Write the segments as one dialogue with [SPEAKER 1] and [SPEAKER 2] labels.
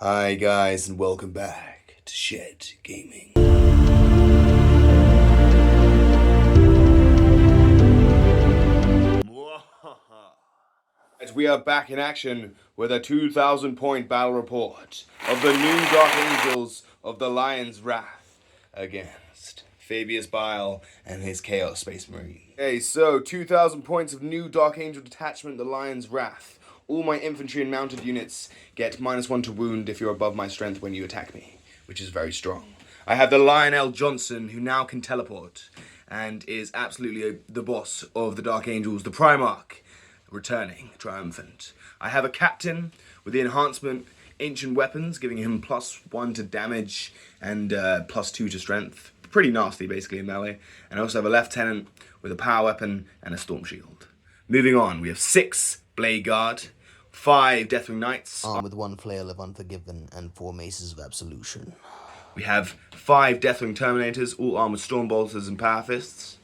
[SPEAKER 1] Hi guys, and welcome back to Shed Gaming. We are back in action with a 2,000 point battle report of the new Dark Angels of the Lion's Wrath against Fabius, Bile and his Chaos Space Marine. Okay, so 2,000 points of new Dark Angel detachment, the Lion's Wrath. All my infantry and mounted units get -1 to wound if you're above my strength when you attack me, which is very strong. I have the Lionel Johnson, who now can teleport, and is absolutely the boss of the Dark Angels, the Primarch, returning triumphant. I have a captain with the enhancement Ancient Weapons, giving him +1 to damage and +2 to strength. Pretty nasty, basically, in melee. And I also have a lieutenant with a power weapon and a storm shield. Moving on, we have 6 Blade Guard, 5 Deathwing Knights,
[SPEAKER 2] armed with 1 Flail of Unforgiven and 4 Maces of Absolution.
[SPEAKER 1] We have 5 Deathwing Terminators, all armed with Storm Bolters and Power Fists.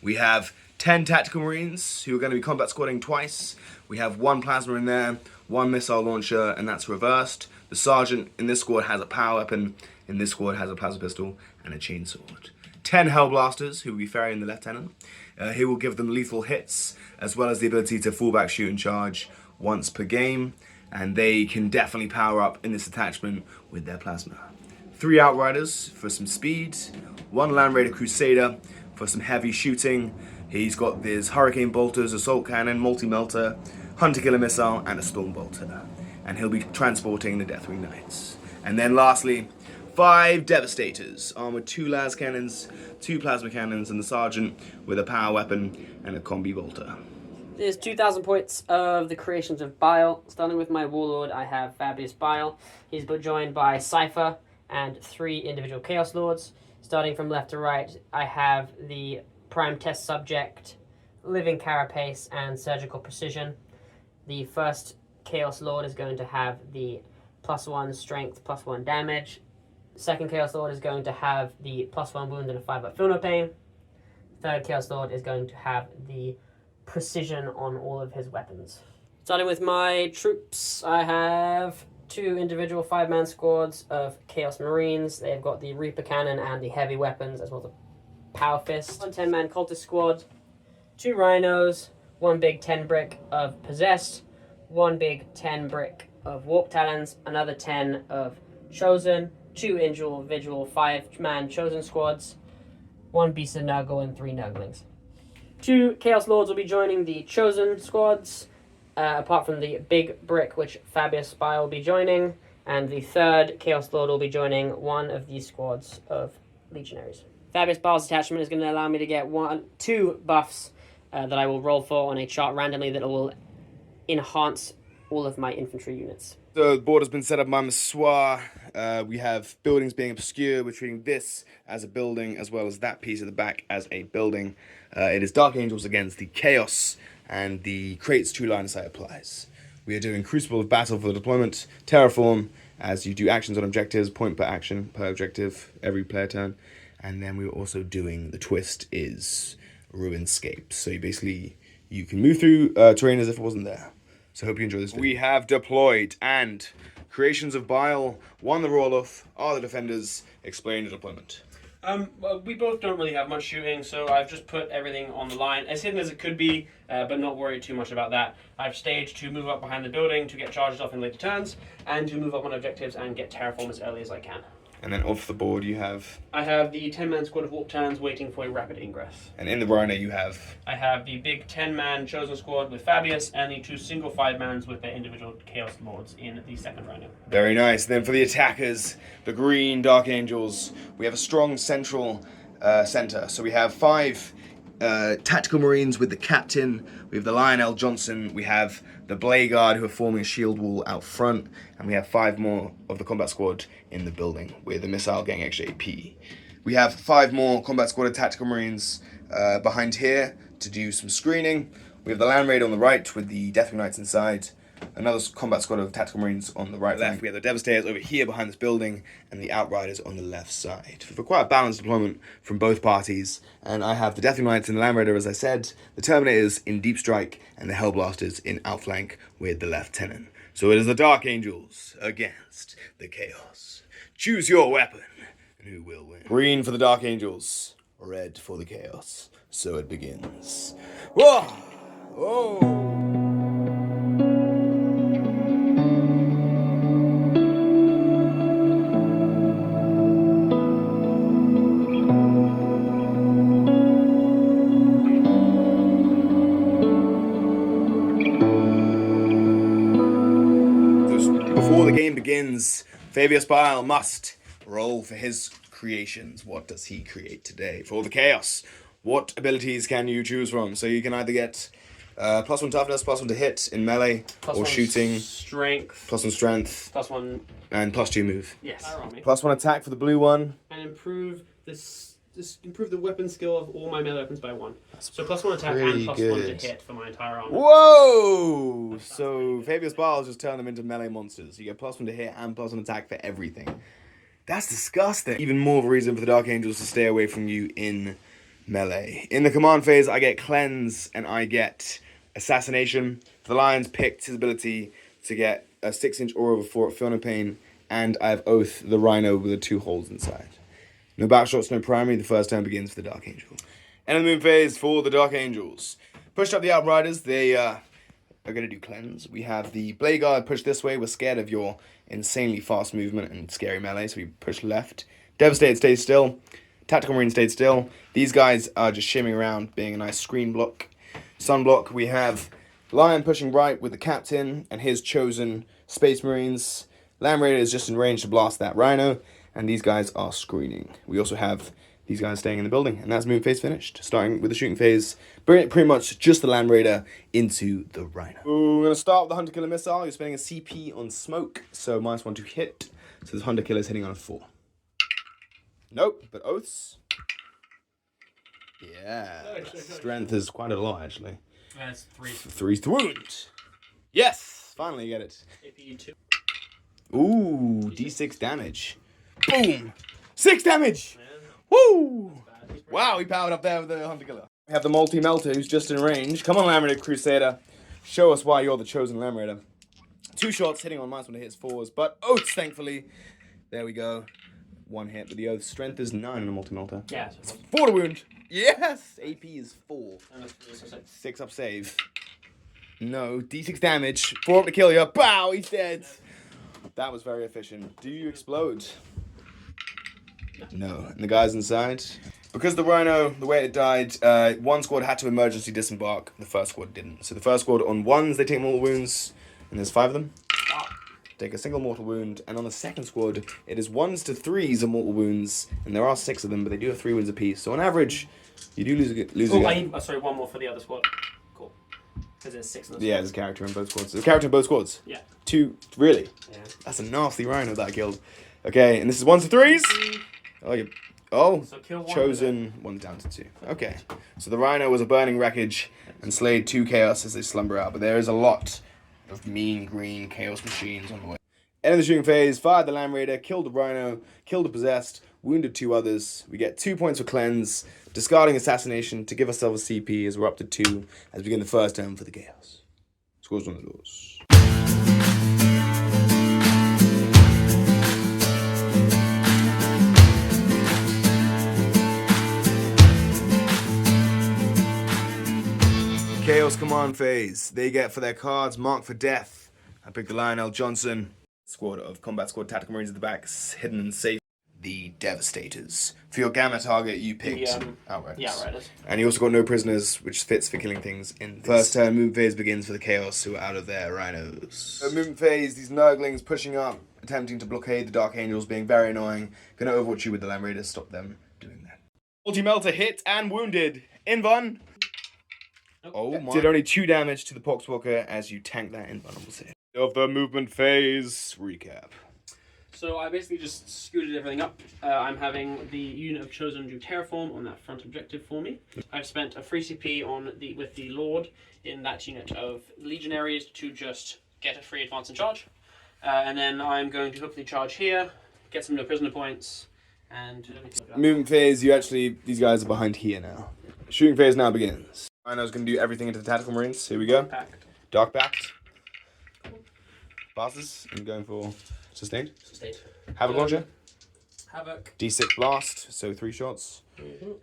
[SPEAKER 1] We have 10 Tactical Marines, who are going to be combat squadding twice. We have 1 Plasma in there, 1 Missile Launcher, and that's reversed. The Sergeant in this squad has a power weapon, in this squad has a Plasma Pistol and a Chainsword. 10 Hellblasters, who will be ferrying the Lieutenant. He will give them lethal hits, as well as the ability to fall back, shoot, and charge once per game. And they can definitely power up in this attachment with their Plasma. 3 Outriders for some speed. 1 Land Raider Crusader for some heavy shooting. He's got his Hurricane Bolters, Assault Cannon, Multi-Melter, Hunter Killer Missile, and a Storm Bolter. And he'll be transporting the Deathwing Knights. And then lastly, 5 Devastators, armed with 2 Las Cannons, 2 Plasma Cannons, and the Sergeant with a power weapon and a Combi Bolter.
[SPEAKER 3] There's 2,000 points of the creations of Bile. Starting with my Warlord, I have Fabius Bile. He's joined by Cypher and 3 individual Chaos Lords. Starting from left to right, I have the Prime Test Subject, Living Carapace, and Surgical Precision. The first Chaos Lord is going to have the +1 Strength, +1 Damage. Second Chaos Lord is going to have the +1 Wound and a 5 Feel No Pain. Third Chaos Lord is going to have the Precision on all of his weapons. Starting with my troops, I have 2 individual 5-man squads of Chaos Marines. They've got the Reaper Cannon and the heavy weapons, as well as a Power Fist. 1 10-man Cultist squad, 2 Rhinos, 1 big 10 brick of Possessed, 1 big 10 brick of Warp Talons, another 10 of Chosen, 2 individual 5-man Chosen squads, 1 Beast of Nurgle, and 3 Nurglings. 2 Chaos Lords will be joining the Chosen squads, apart from the big brick, which Fabius Bile will be joining, and the 3rd Chaos Lord will be joining one of these squads of Legionaries. Fabius Bile's attachment is going to allow me to get 2 buffs that I will roll for on a chart randomly that will enhance all of my infantry units.
[SPEAKER 1] The board has been set up by Massoir. We have buildings being obscure. We're treating this as a building, as well as that piece at the back as a building. It is Dark Angels against the Chaos, and the Crates 2 line of sight applies. We are doing Crucible of Battle for the deployment, Terraform, as you do actions on objectives, point per action per objective, every player turn. And then we were also doing, the twist is Ruinscape. So you can move through terrain as if it wasn't there. So hope you enjoy this video. We have deployed, and Creations of Bile won the roll-off, are the defenders, explain the deployment.
[SPEAKER 3] Well, we both don't really have much shooting, so I've just put everything on the line, as hidden as it could be, but not worried too much about that. I've staged to move up behind the building to get charged off in later turns, and to move up on objectives and get terraform as early as I can.
[SPEAKER 1] And then off the board you have...
[SPEAKER 3] I have the 10-man squad of Warp Talons waiting for a rapid ingress.
[SPEAKER 1] And in the Rhino you have...
[SPEAKER 3] I have the big 10-man Chosen squad with Fabius, and the 2 single 5-mans with their individual Chaos Lords in the 2nd Rhino.
[SPEAKER 1] Very nice. Then for the attackers, the green Dark Angels, we have a strong central center. So we have 5 Tactical Marines with the Captain, we have the Lionel Johnson, we have the Blade Guard who are forming a shield wall out front, and we have 5 more of the combat squad in the building with the Missile Gang Extra AP. We have 5 more combat squad of Tactical Marines behind here to do some screening. We have the Land Raid on the right with the Deathwing Knights inside. another combat squad of tactical marines on the right left. We have the Devastators over here behind this building, and the Outriders on the left side. For quite a balanced deployment from both parties, and I have the Deathwing Knights and the Land Raider, as I said, the Terminators in Deep Strike, and the Hellblasters in outflank with the Lieutenant. So it is the Dark Angels against the Chaos. Choose your weapon, and who will win? Green for the Dark Angels, red for the Chaos. So it begins. Whoa! Oh! Before the game begins, Fabius Bile must roll for his creations. What does he create today? For the Chaos, what abilities can you choose from? So you can either get +1 toughness, +1 to hit in melee, or shooting.
[SPEAKER 3] Strength.
[SPEAKER 1] +1 strength.
[SPEAKER 3] +1.
[SPEAKER 1] And +2 move.
[SPEAKER 3] Yes.
[SPEAKER 1] +1 attack for the blue one.
[SPEAKER 3] And improve improve the weapon skill of all my melee weapons by 1. So +1 attack and +1 to hit for my entire armor.
[SPEAKER 1] Whoa! So Fabius Bile just turned them into melee monsters. You get +1 to hit and +1 attack for everything. That's disgusting. Even more of a reason for the Dark Angels to stay away from you in melee. In the command phase, I get Cleanse and I get Assassination. For the Lions, picked his ability to get a 6-inch aura of Feel No Pain, and I have Oath, the Rhino with the 2 holes inside. No backshots, no primary. The first turn begins for the Dark Angel. End of the moon phase for the Dark Angels. Pushed up the Outriders. They are going to do Cleanse. We have the Blade Guard push this way. We're scared of your insanely fast movement and scary melee, so we push left. Devastated stays still. Tactical Marine stayed still. These guys are just shimming around, being a nice screen block. Sun block, we have Lion pushing right with the Captain and his chosen Space Marines. Land Raider is just in range to blast that Rhino, and these guys are screening. We also have these guys staying in the building, and that's moon phase finished. Starting with the shooting phase, bring it pretty much just the Land Raider into the Rhino. We're going to start with the Hunter Killer Missile. You're spending a CP on smoke, so -1 to hit. So this Hunter Killer is hitting on a 4. Nope, but Oaths. Yeah, strength is quite a lot, actually.
[SPEAKER 3] That's 3.
[SPEAKER 1] 3 to wound. Yes, finally you get it.
[SPEAKER 3] AP 2.
[SPEAKER 1] Ooh, D6 damage. Boom! 6 damage! Woo! Wow, he powered up there with the Hunter Killer. We have the Multi-Melter who's just in range. Come on, Land Raider Crusader. Show us why you're the chosen Land Raider. 2 shots hitting on -1 to hit 4s, but Oaths, thankfully. There we go. 1 hit, but the Oath's strength is 9 on a Multi-Melter.
[SPEAKER 3] Yeah.
[SPEAKER 1] 4 to wound. Yes! AP is 4.
[SPEAKER 3] And
[SPEAKER 1] 6 up save. No, D6 damage. 4 up to kill you. Bow, he's dead. That was very efficient. Do you explode? No. And the guys inside? Because the Rhino, the way it died, 1 squad had to emergency disembark. The first squad didn't. So the first squad on 1s, they take mortal wounds. And there's 5 of them. Take a single mortal wound. And on the second squad, it is 1s to 3s of mortal wounds. And there are 6 of them, but they do have 3 wounds apiece. So on average, you do lose a guy.
[SPEAKER 3] Sorry, 1 more for the other squad. Cool. Because there's 6 in the squad.
[SPEAKER 1] Yeah, there's a character in both squads. There's a character in both squads?
[SPEAKER 3] Yeah.
[SPEAKER 1] 2, really?
[SPEAKER 3] Yeah.
[SPEAKER 1] That's a nasty Rhino that I killed. Okay, and this is 1s to 3s? So
[SPEAKER 3] kill 1
[SPEAKER 1] chosen 1 down to 2. Okay. So the Rhino was a burning wreckage and slayed 2 Chaos as they slumber out, but there is a lot of mean green Chaos machines on the way. End of the shooting phase, fired the Land Raider, killed the Rhino, killed the Possessed, wounded 2 others. We get 2 points for Cleanse, discarding Assassination to give ourselves a CP as we're up to 2 as we begin the first turn for the Chaos. Scores on the doors. Chaos Command phase. They get for their cards Mark for Death. I picked the Lionel Johnson. Squad of Combat Squad Tactical Marines at the back, hidden and safe. The Devastators. For your gamma target, you picked Outriders.
[SPEAKER 3] Yeah, Outriders.
[SPEAKER 1] And you also got no prisoners, which fits for killing things in this. First turn, movement phase begins for the Chaos, who are out of their Rhinos. So movement phase, these Nurglings pushing up, attempting to blockade the Dark Angels, being very annoying. Gonna overwatch you with the Land Raiders, stop them doing that. Multi-Melter hit and wounded. Invuln. Oh my. Did only 2 damage to the Poxwalker as you tank that invulnerable save. Of the movement phase recap.
[SPEAKER 3] So I basically just scooted everything up. I'm having the unit of Chosen do Terraform on that front objective for me. I've spent a free CP with the Lord in that unit of Legionaries to just get a free advance and charge. And then I'm going to hopefully charge here, get some no prisoner points, and...
[SPEAKER 1] Movement phase, these guys are behind here now. Shooting phase now begins. Rhino's going to do everything into the Tactical Marines. Here we go. Dark Pact. Passes. I'm going for Sustained. Havoc Launcher.
[SPEAKER 3] Havoc.
[SPEAKER 1] D6 Blast, so 3 shots.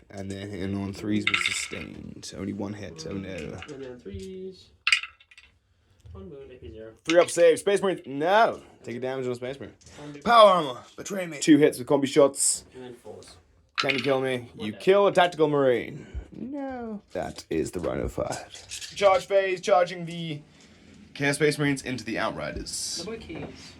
[SPEAKER 1] And then hitting on 3s with Sustained. Only 1 hit, oh no.
[SPEAKER 3] And then 3s. 1 wound, AP 0.
[SPEAKER 1] 3 up save, Space Marine. No! Take a damage on a Space Marine. Power Armor, Betray Me. 2 hits with combi shots.
[SPEAKER 3] And then 4s.
[SPEAKER 1] Can you kill me? You kill a Tactical Marine. No. That is the Rhino 5. Charge phase, charging the Chaos Space Marines into the Outriders.
[SPEAKER 3] Double keys.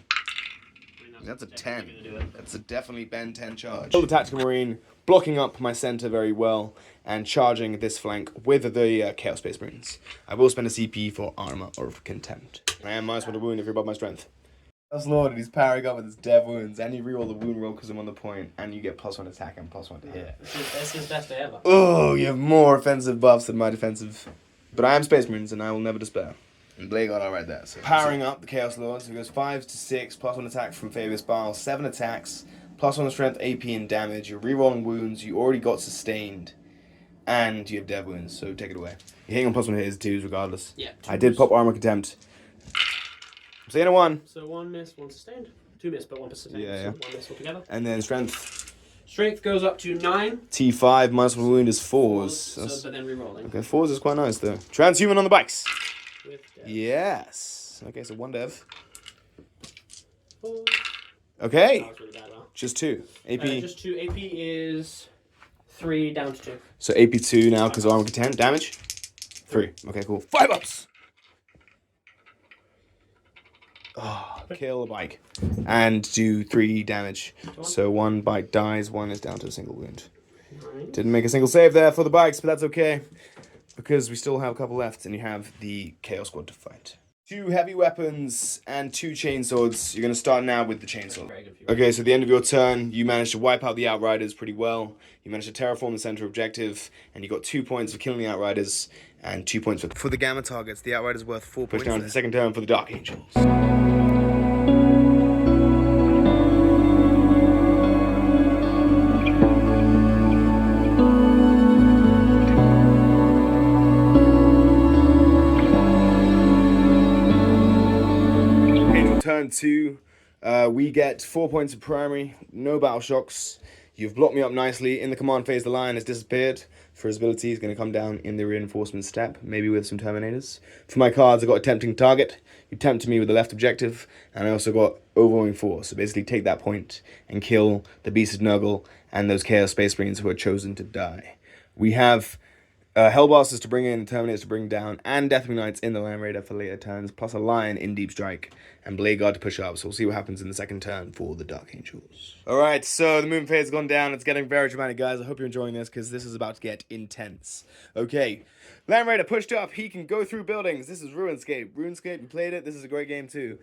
[SPEAKER 1] That's a 10. That's a definitely Ben 10 charge. Kill the Tactical Marine, blocking up my center very well, and charging this flank with the Chaos Space Marines. I will spend a CP for armor or for contempt. I am -1 to wound if you're above my strength. That's Lord, and he's powering up with his dev wounds, and you reroll the wound roll because I'm on the point, and you get +1 attack and +1 to hit.
[SPEAKER 3] That's his best day ever.
[SPEAKER 1] Oh, you have more offensive buffs than my defensive. But I am Space Marines, and I will never despair. And Blade got all right there. So powering up the Chaos Lord, so it goes 5 to 6, +1 attack from Fabius Bile, 7 attacks, +1 strength, AP, and damage. You're rerolling wounds, you already got sustained, and you have dev wounds, so take it away. You're hitting on +1 hit is 2s regardless.
[SPEAKER 3] Yeah.
[SPEAKER 1] I did pop armor contempt. I'm saying a 1.
[SPEAKER 3] So 1 miss, 1 sustained. 2 miss, but 1 sustained.
[SPEAKER 1] Yeah,
[SPEAKER 3] so 1 miss altogether.
[SPEAKER 1] And then strength.
[SPEAKER 3] Strength goes up to 9.
[SPEAKER 1] T5 -1 wound is 4s.
[SPEAKER 3] So, but then rerolling.
[SPEAKER 1] Okay, 4s is quite nice though. Transhuman on the bikes.
[SPEAKER 3] With dev.
[SPEAKER 1] Yes. Okay, so 1 dev.
[SPEAKER 3] 4.
[SPEAKER 1] Okay.
[SPEAKER 3] That was really bad, huh?
[SPEAKER 1] Just 2. AP.
[SPEAKER 3] Just 2. AP is 3 down to 2.
[SPEAKER 1] So AP 2 now because armor content. Damage? 3. Okay, cool. 5 ups! Oh, kill a bike. And do 3 damage. So 1 bike dies, 1 is down to a single wound. Didn't make a single save there for the bikes, but that's okay. Because we still have a couple left, and you have the Chaos Squad to fight. 2 heavy weapons and 2 chainswords. You're going to start now with the chainsword. Okay, so at the end of your turn, you managed to wipe out the Outriders pretty well. You managed to terraform the center objective, and you got 2 points for killing the Outriders, and 2 points for the Gamma targets. The Outriders worth 4 points. Push down to the second turn for the Dark Angels. Turn 2, we get 4 points of primary, no battle shocks. You've blocked me up nicely. In the command phase, the lion has disappeared. For his ability, he's going to come down in the reinforcement step, maybe with some Terminators. For my cards, I got a tempting target. You tempted me with the left objective, and I also got overwhelming force. So basically take that point and kill the Beast of Nurgle and those Chaos Space Marines who are chosen to die. We have Hellblasters to bring in, Terminators to bring down, and Deathwing Knights in the Land Raider for later turns, plus a Lion in Deep Strike, and Blade Guard to push up. So we'll see what happens in the second turn for the Dark Angels. Alright, so the movement phase has gone down. It's getting very dramatic, guys. I hope you're enjoying this, because this is about to get intense. Okay, Land Raider pushed up. He can go through buildings. This is RuneScape. RuneScape, you played it. This is a great game, too.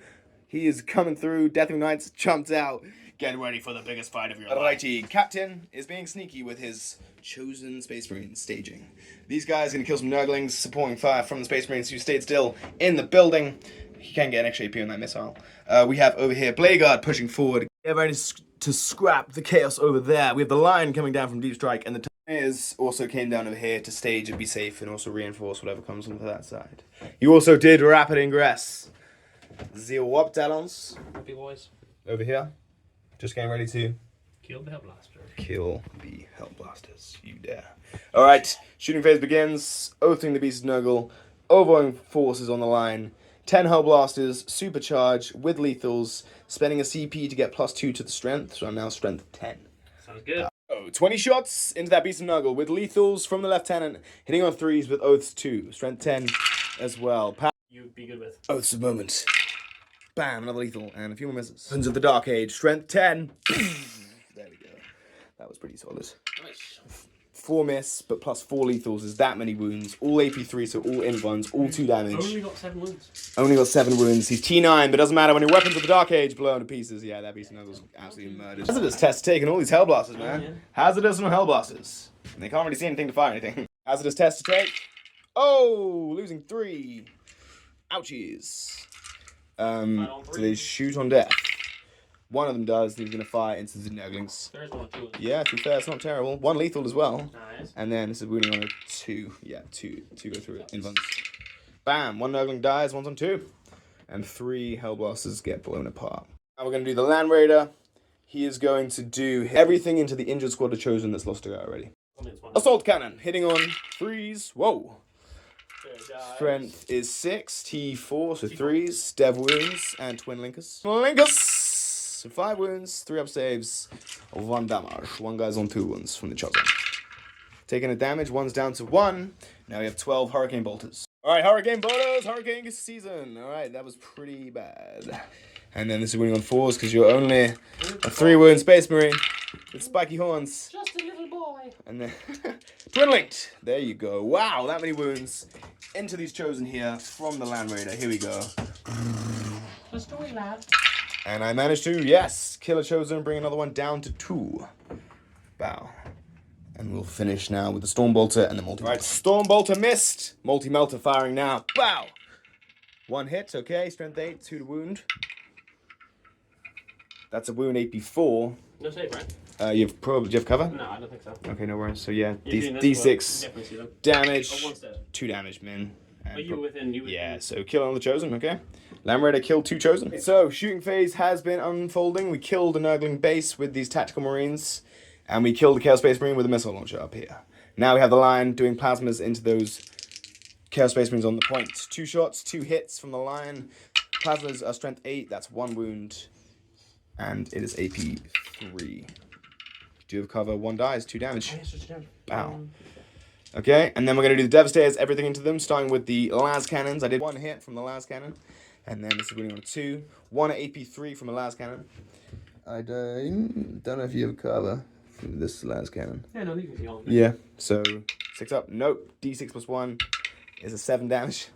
[SPEAKER 1] He is coming through. Deathwing Knights jumped out. Get ready for the biggest fight of your life. Alrighty, Captain is being sneaky with his chosen Space Marines staging. These guys are going to kill some Nurglings, supporting fire from the Space Marines who stayed still in the building. He can get an extra AP on that missile. We have over here Blade Guard pushing forward. Get ready to scrap the chaos over there. We have the Lion coming down from Deep Strike, and the Terminators also came down over here to stage and be safe and also reinforce whatever comes onto that side. You also did rapid ingress. Zeal Wop Talons.
[SPEAKER 3] Happy boys.
[SPEAKER 1] Over here. Just getting ready to
[SPEAKER 3] Kill the Hellblaster.
[SPEAKER 1] kill the Hellblasters. You dare. Alright, shooting phase begins. Oathing the Beast of Nurgle. Overwhelming forces on the line. 10 Hellblasters, supercharge with lethals. Spending a CP to get +2 to the strength. So I'm now strength 10.
[SPEAKER 3] Sounds good.
[SPEAKER 1] 20 shots into that Beast of Nurgle with lethals from the Lieutenant. Hitting on 3s with Oaths 2. Strength 10 as well.
[SPEAKER 3] You'd be good with.
[SPEAKER 1] Oaths of Moment. Bam, another lethal, and a few more misses. Sons of the Dark Age, strength 10. There we go. That was pretty solid.
[SPEAKER 3] Nice.
[SPEAKER 1] 4 miss, but plus 4 lethals is that many wounds. All AP3, so all in ones, all 2 damage.
[SPEAKER 3] Only got 7 wounds.
[SPEAKER 1] Only got 7 wounds. He's T9, but doesn't matter when your weapons of the Dark Age blown to pieces. Yeah, that Beast of Nurgle's absolutely murdered. Hazardous test taking all these Hellblasters, man.
[SPEAKER 3] Yeah.
[SPEAKER 1] Hazardous and Hellblasters. And they can't really see anything to fire anything. Hazardous test to take. Oh, losing 3. Ouchies. So they shoot on death. One of them does, he's going to fire into the Nurglings.
[SPEAKER 3] There is one or two.
[SPEAKER 1] Yeah, to be fair, it's not terrible. One lethal as well.
[SPEAKER 3] Nice.
[SPEAKER 1] And then this is wounding on a 2. Yeah, two go through it. Invulns. Bam! One Nurgling dies, one's on 2. And 3 Hellblasters get blown apart. Now we're going to do the Land Raider. He is going to do everything into the injured squad of Chosen that's lost a guy already. Assault Cannon, hitting on 3s. Whoa! Strength is 6, T4, so 3s, Dev Wounds, and Twin Linkers. Linkers! So 5 wounds, 3 up saves, 1 damage. One guy's on 2 wounds from the Chosen. Taking a damage, one's down to 1. Now we have 12 Hurricane Bolters. Alright, Hurricane Bolters, Hurricane season. Alright, that was pretty bad. And then this is winning on 4s because you're only a 3 wound Space Marine with spiky horns.
[SPEAKER 3] Just a little boy.
[SPEAKER 1] And then Twin Linked. There you go. Wow, that many wounds into these Chosen here from the Land Raider. Here we go.
[SPEAKER 3] Just a wee lad.
[SPEAKER 1] And I managed to, yes, kill a Chosen, bring another one down to 2. Bow. And we'll finish now with the Stormbolter and the Multi-Melter. Right, Stormbolter missed. Multi-Melter firing now. Bow. 1 hit, okay. Strength 8, 2 to wound. That's a wound AP4.
[SPEAKER 3] No save, right?
[SPEAKER 1] Do you have cover?
[SPEAKER 3] No, I don't think so.
[SPEAKER 1] Okay, no worries. So yeah,
[SPEAKER 3] D6
[SPEAKER 1] damage,
[SPEAKER 3] one stead.
[SPEAKER 1] 2 damage, min.
[SPEAKER 3] Are you within?
[SPEAKER 1] Yeah, so kill on the Chosen, okay. Land Raider killed 2 Chosen. So, shooting phase has been unfolding. We killed a Nurgling base with these Tactical Marines, and we killed the Chaos Space Marine with a missile launcher up here. Now we have the Lion doing plasmas into those Chaos Space Marines on the point. 2 shots, 2 hits from the Lion. Plasmas are strength 8, that's 1 wound, and it is AP 3. Do you have cover? 1 dies, 2 damage. Wow. Okay, and then we're going to do the Devastators, everything into them, starting with the Las Cannons. I did 1 hit from the Las Cannon, and then this is winning on a 2. 1 at AP3 from a Las Cannon. I don't know if you have cover from this Las Cannon.
[SPEAKER 3] Yeah, no, you can see all of it.
[SPEAKER 1] Yeah, so 6 up. Nope, D6 plus 1 is a 7 damage.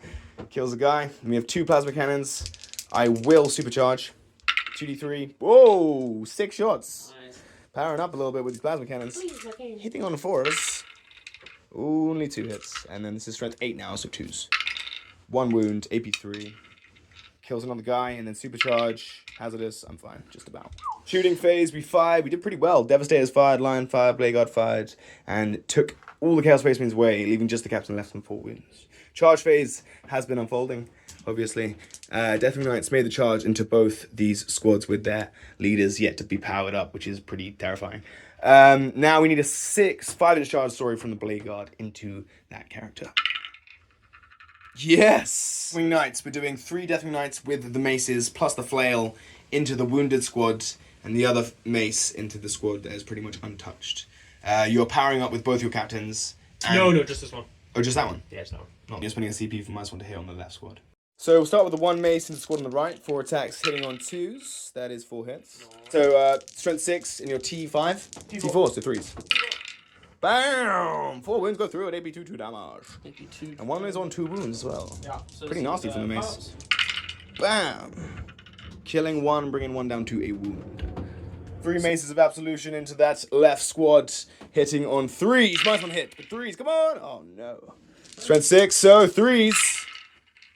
[SPEAKER 1] Kills a guy. And we have 2 Plasma Cannons. I will supercharge. 2d3. Whoa, 6 shots.
[SPEAKER 3] Nice.
[SPEAKER 1] Powering up a little bit with these Plasma Cannons. Hitting on the 4s. Only 2 hits. And then this is strength 8 now, so 2s. 1 wound, AP3. Kills another guy, and then supercharge. Hazardous, I'm fine, just about. Shooting phase, we fired. We did pretty well. Devastators fired, Lion fired, Blade Guard fired, and took all the Chaos Space Marines away, leaving just the Captain left on 4 wounds. Charge phase has been unfolding, obviously. Deathwing Knights made the charge into both these squads with their leaders yet to be powered up, which is pretty terrifying. Now we need a 5-inch charge story from the Blade Guard into that character. Yes! Deathwing Knights, we're doing 3 Deathwing Knights with the maces plus the flail into the wounded squad, and the other mace into the squad that is pretty much untouched. You're powering up with both your captains.
[SPEAKER 3] No, just this one.
[SPEAKER 1] Oh, just that one?
[SPEAKER 3] Yeah, just that one.
[SPEAKER 1] Not you're spending a CP for -1 to hit on the left squad. So we'll start with the 1 mace in the squad on the right. 4 attacks hitting on 2s. That is 4 hits. So strength 6 in your T5. T4, so 3s. Bam! 4 wounds go through at AP2, 2 damage.
[SPEAKER 3] AP2.
[SPEAKER 1] And 1 is on 2 wounds as well.
[SPEAKER 3] Yeah. So
[SPEAKER 1] pretty nasty from the mace. Bam! Killing 1, bringing 1 down to a wound. 3 maces of absolution into that left squad, hitting on 3s. -1 hit, but 3s, come on! Oh no. Strength 6, so 3s.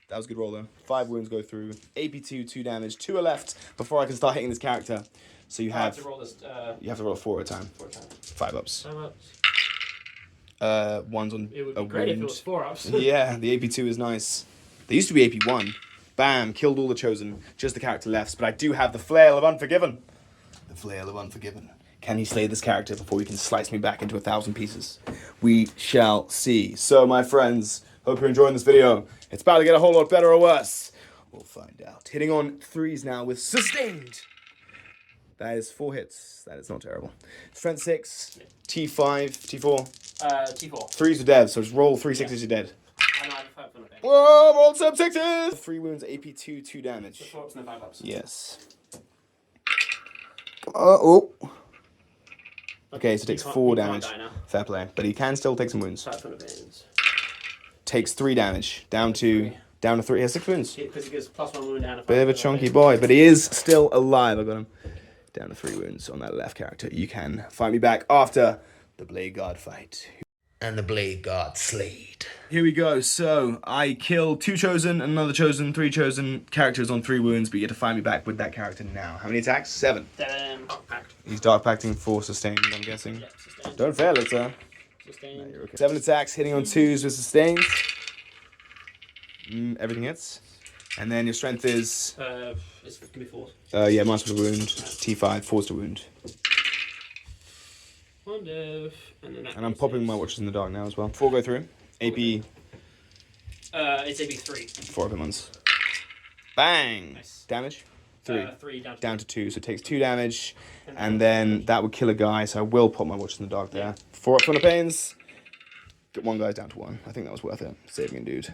[SPEAKER 1] That was a good roll though. 5 wounds go through. AP2, 2 damage. 2 are left before I can start hitting this character. So you have
[SPEAKER 3] to roll this.
[SPEAKER 1] you have to roll 4 at a time.
[SPEAKER 3] 4 times.
[SPEAKER 1] 5 ups.
[SPEAKER 3] 5 ups.
[SPEAKER 1] 1's on
[SPEAKER 3] It would
[SPEAKER 1] a
[SPEAKER 3] be great if it
[SPEAKER 1] wound.
[SPEAKER 3] was 4 ups.
[SPEAKER 1] Yeah, the AP2 is nice. They used to be AP1. Bam, killed all the Chosen. Just the character left. But I do have the Flail of Unforgiven. The Flail of Unforgiven. Can he slay this character before he can slice me back into 1,000 pieces? We shall see. So, my friends, hope you're enjoying this video. It's about to get a whole lot better or worse. We'll find out. Hitting on 3s now with Sustained. That is 4 hits. That is not terrible. Strength 6, T5, T4.
[SPEAKER 3] T4.
[SPEAKER 1] 3s are dead, so just roll 3 6s, you're dead.
[SPEAKER 3] I know, I have 5 from the base.
[SPEAKER 1] Whoa, roll some 6s! 3 wounds, AP2, 2 damage.
[SPEAKER 3] So 4 ups and then 5 ups.
[SPEAKER 1] Yes. Oh. Okay, so it takes 4 damage. Fair play. But he can still take some wounds.
[SPEAKER 3] 5 from the veins.
[SPEAKER 1] Takes 3 damage. Down to 3. He has 6 wounds.
[SPEAKER 3] Because he gives +1 wound and a 5.
[SPEAKER 1] Bit of a chunky boy, but he is still alive. I got him down to 3 wounds on that left character. You can find me back after the Blade Guard fight.
[SPEAKER 2] And the blade god slayed.
[SPEAKER 1] Here we go. So I kill 2 chosen, another chosen, 3 chosen characters on 3 wounds, but you get to find me back with that character now. How many attacks? 7.
[SPEAKER 3] Then dark pact.
[SPEAKER 1] He's dark pacting 4 sustained, I'm guessing.
[SPEAKER 3] Yeah, sustained.
[SPEAKER 1] Don't fail it, sir.
[SPEAKER 3] Sustained.
[SPEAKER 1] No, you're okay. 7 attacks, hitting on 2s with sustained. Everything hits. And then your strength is...
[SPEAKER 3] It's going to be 4.
[SPEAKER 1] yeah, minus for the wound. T5, 4's to wound.
[SPEAKER 3] One dev, and
[SPEAKER 1] I'm popping my watches in the dark now as well. 4 go through. AP...
[SPEAKER 3] it's AP 3.
[SPEAKER 1] 4 of them ones. Bang!
[SPEAKER 3] Nice.
[SPEAKER 1] Damage? 3.
[SPEAKER 3] 3
[SPEAKER 1] Down to 2, so it takes 2 damage. And then that would kill a guy, so I will pop my watches in the dark there.
[SPEAKER 3] Yeah.
[SPEAKER 1] 4 up from the pains. Get 1 guy down to 1. I think that was worth it. Saving a dude.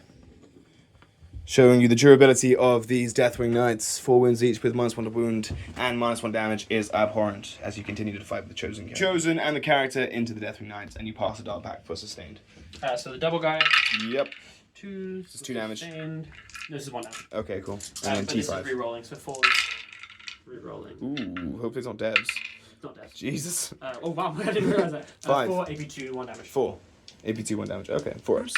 [SPEAKER 1] Showing you the durability of these Deathwing Knights. 4 wounds each with -1 to wound and -1 damage is abhorrent as you continue to fight with the Chosen character. Chosen and the character into the Deathwing Knights, and you pass the dark pack for sustained.
[SPEAKER 3] So the double guy.
[SPEAKER 1] Yep.
[SPEAKER 3] 2.
[SPEAKER 1] This is 2 damage.
[SPEAKER 3] Sustained. This is 1 damage.
[SPEAKER 1] Okay, cool.
[SPEAKER 3] But
[SPEAKER 1] And then
[SPEAKER 3] this is
[SPEAKER 1] T5.
[SPEAKER 3] re-rolling, so 4 re-rolling.
[SPEAKER 1] Ooh, hopefully it's not devs.
[SPEAKER 3] Not dead.
[SPEAKER 1] Jesus.
[SPEAKER 3] Oh wow, I didn't realize that.
[SPEAKER 1] 5.
[SPEAKER 3] 4 AP2, 1 damage.
[SPEAKER 1] 4. AP2, 1 damage. Okay, 4 ups.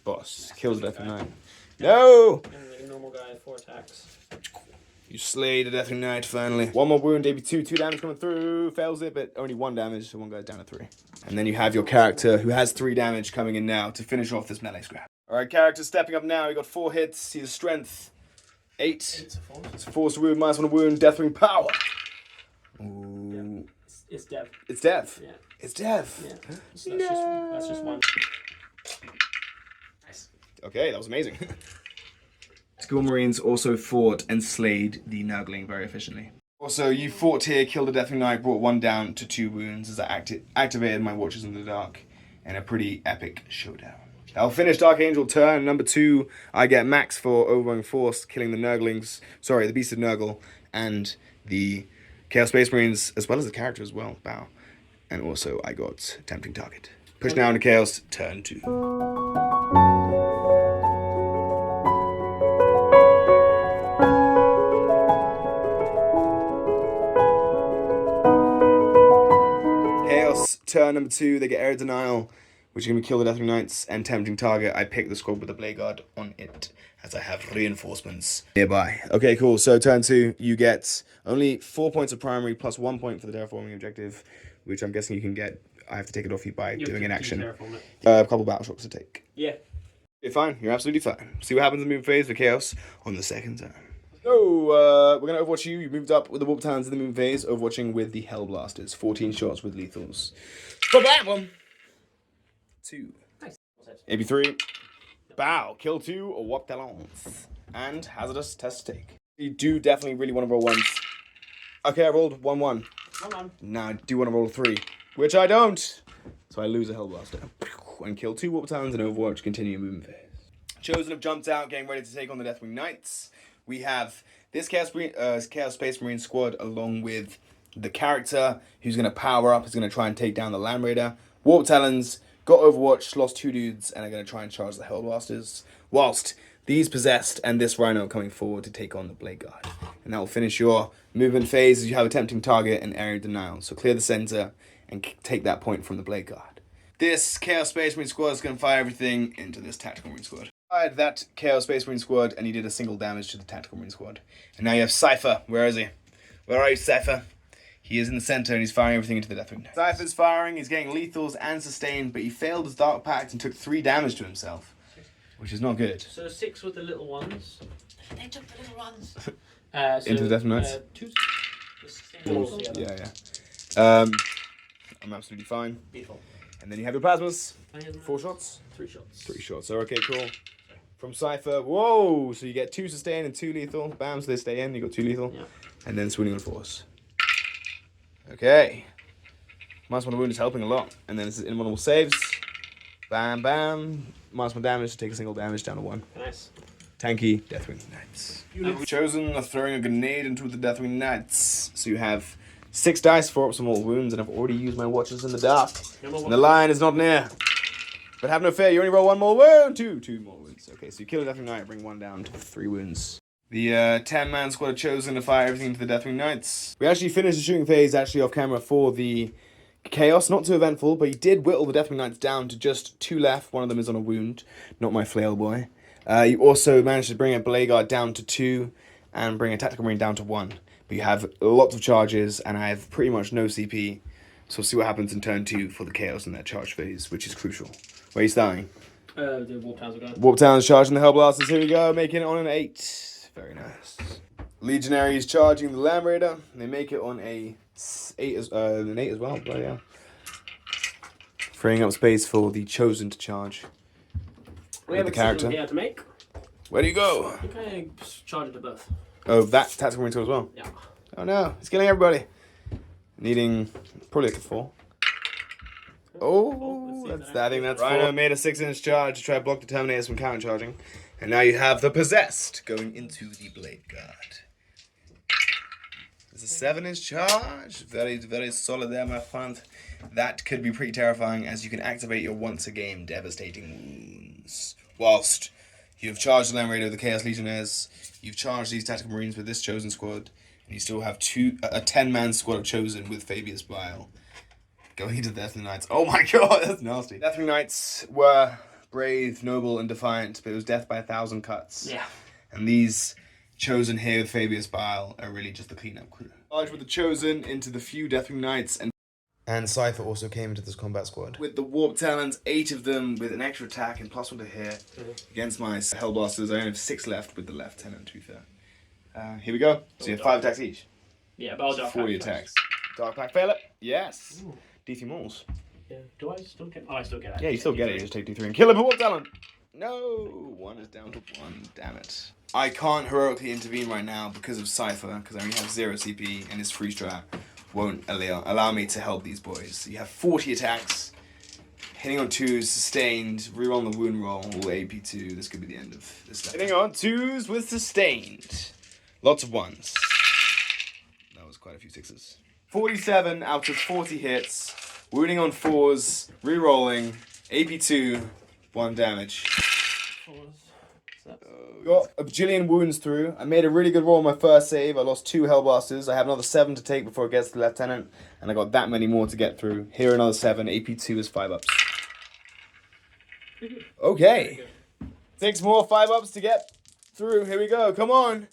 [SPEAKER 1] Boss. Kills the Deathwing Knight. No!
[SPEAKER 3] And the normal guy, 4 attacks.
[SPEAKER 1] You slay the Deathwing Knight finally. 1 more wound, AP2, 2 damage coming through. Fails it, but only 1 damage, so 1 guy's down to 3. And then you have your character who has 3 damage coming in now to finish off this melee scrap. Alright, character stepping up now. He got 4 hits. He has strength 8. It's a force wound, -1 wound, Deathwing power. Ooh.
[SPEAKER 3] Yeah. It's dev.
[SPEAKER 1] It's dev.
[SPEAKER 3] Yeah.
[SPEAKER 1] It's dev.
[SPEAKER 3] Yeah. So that's just 1. Nice.
[SPEAKER 1] Okay, that was amazing. School Marines also fought and slayed the Nurgling very efficiently. Also, you fought here, killed a Deathwing Knight, brought 1 down to 2 wounds as I activated my Watchers in the Dark in a pretty epic showdown. I'll finish Dark Angel turn. Number 2, I get max for Overwhelming Force, killing the Nurglings, sorry, the Beast of Nurgle, and the Chaos Space Marines, as well as the character as well, Bow. And also, I got Tempting Target. Push now into Chaos, turn 2. Chaos, turn number 2, they get Air Denial, which is going to kill the Deathwing Knights, and Tempting Target. I pick the squad with the Blade Guard on it, as I have reinforcements nearby. Okay, cool. So turn 2, you get only 4 points of primary, plus 1 point for the terraforming objective, which I'm guessing you can get. I have to take it off you by doing an action. A couple battle shocks to take.
[SPEAKER 3] Yeah.
[SPEAKER 1] You're fine. You're absolutely fine. See what happens in the Moon Phase for Chaos on the second turn. So, we're going to Overwatch you. You moved up with the Warp Talons in the Moon Phase, Overwatching with the Hell Blasters. 14 shots with lethals. For that one! 2.
[SPEAKER 3] Nice.
[SPEAKER 1] AP3. Bow. Kill 2 or Warp Talons. And hazardous test to take. You do definitely really want to roll 1s. Okay, I rolled 1-1.
[SPEAKER 3] 1-1.
[SPEAKER 1] Now I do want to roll a 3, which I don't. So I lose a Hellblaster. And kill 2 Warp Talons and Overwatch, continue moving phase. Chosen have jumped out, getting ready to take on the Deathwing Knights. We have this Chaos Space Marine squad along with the character who's going to power up, is going to try and take down the Land Raider. Warp Talons, got Overwatch, lost 2 dudes, and are going to try and charge the Hellblasters. Whilst these Possessed and this Rhino are coming forward to take on the Blade Guard. And that will finish your movement phase as you have a Tempting Target and Area Denial. So clear the center and take that point from the Blade Guard. This Chaos Space Marine squad is going to fire everything into this Tactical Marine squad. Fired that Chaos Space Marine squad and he did a single damage to the Tactical Marine squad. And now you have Cypher. Where is he? Where are you, Cypher? He is in the center and he's firing everything into the Deathwing. Cypher's firing, he's getting lethals and sustained, but he failed his Dark Pact and took 3 damage to himself, which is not good.
[SPEAKER 3] So 6 with the little ones. They took the little ones.
[SPEAKER 1] Into the Deathwing Knights?
[SPEAKER 3] 2.
[SPEAKER 1] Yeah. I'm absolutely fine.
[SPEAKER 3] Beautiful.
[SPEAKER 1] And then you have your plasmas. 4 shots?
[SPEAKER 3] 3 shots.
[SPEAKER 1] 3 shots. Oh, okay, cool. From Cypher. Whoa! So you get 2 sustain and 2 lethal. Bam, so they stay in. You got 2 lethal.
[SPEAKER 3] Yeah.
[SPEAKER 1] And then swinging on force. Okay. -1 wound is helping a lot. And then this is invulnerable saves. Bam, bam. -1 damage to take a single damage down to 1.
[SPEAKER 3] Nice.
[SPEAKER 1] Tanky Deathwing Knights. Chosen are throwing a grenade into the Deathwing Knights. So you have 6 dice, 4 up some more wounds, and I've already used my Watchers in the Dark. And the line is not near. But have no fear, you only roll 1 more wound. 2 more wounds. Okay, so you kill the Deathwing Knight, bring 1 down to 3 wounds. The 10-man squad are chosen to fire everything to the Deathwing Knights. We actually finished the shooting phase actually off camera for the Chaos, not too eventful, but he did whittle the Deathwing Knights down to just 2 left. One of them is on a wound, not my flail boy. You also managed to bring a Blade Guard down to 2 and bring a Tactical Marine down to 1. But you have lots of charges, and I have pretty much no CP. So we'll see what happens in turn 2 for the Chaos in that charge phase, which is crucial. Where are you starting?
[SPEAKER 3] The Warp Towns are going.
[SPEAKER 1] Warp Town's charging the Hellblasters. Here we go, making it on an 8. Very nice. Legionaries charging the Land Raider. They make it on an 8 as well. Bloody hell. Freeing up space for the Chosen to charge.
[SPEAKER 3] We have
[SPEAKER 1] the
[SPEAKER 3] a
[SPEAKER 1] character
[SPEAKER 3] decision here to make.
[SPEAKER 1] Where do you go?
[SPEAKER 3] I think I charge it to both.
[SPEAKER 1] Oh, that Tactical Marine as well?
[SPEAKER 3] Yeah.
[SPEAKER 1] Oh no, it's killing everybody. Needing probably like a 4. Oh, I think that's Rhino 4. Made a 6-inch charge to try to block the Terminators from counter-charging. And now you have the Possessed going into the Blade Guard. It's a 7-inch charge. Very, very solid there, my friend. That could be pretty terrifying as you can activate your once-a-game devastating wounds. Whilst you've charged the Land Raider, the Chaos Legionnaires, you've charged these Tactical Marines with this Chosen squad, and you still have a 10-man squad of Chosen with Fabius Bile. Going into the Deathwing Knights. Oh my god, that's nasty. Deathwing Knights were brave, noble, and defiant, but it was death by 1,000 cuts.
[SPEAKER 3] Yeah.
[SPEAKER 1] And these Chosen here with Fabius Bile are really just the cleanup crew. Charged with the Chosen into the few Deathwing Knights, and Cypher also came into this combat squad. With the Warp Talons, 8 of them with an extra attack and +1 to hit. Against my Hellblasters, I only have 6 left with the Lieutenant, to be fair. Here we go. So you have 5 attacks each.
[SPEAKER 3] Yeah, but I'll Dark
[SPEAKER 1] 40
[SPEAKER 3] Pack
[SPEAKER 1] attacks. Dark Pack, fail it. Yes.
[SPEAKER 3] Ooh.
[SPEAKER 1] D3 Mauls.
[SPEAKER 3] Yeah. Do I still get? Oh, I still get it.
[SPEAKER 1] Yeah, you still get it. You just take D3 and kill him with Warp Talon. No, 1 is down to 1. Damn it. I can't heroically intervene right now because of Cypher, because I only have 0 CP, and his free strat won't allow me to help these boys. You have 40 attacks, hitting on 2s, sustained, reroll the wound roll, AP2. This could be the end of this stuff. Hitting on 2s with sustained. Lots of 1s. That was quite a few 6s. 47 out of 40 hits, wounding on 4s, rerolling, AP2, 1 damage. Got a bajillion wounds through. I made a really good roll on my first save. I lost 2 Hellblasters. I have another 7 to take before it gets to the Lieutenant, and I got that many more to get through. Here another 7. AP2 is 5 ups. Okay. 6 more 5 ups to get through. Here we go. Come on.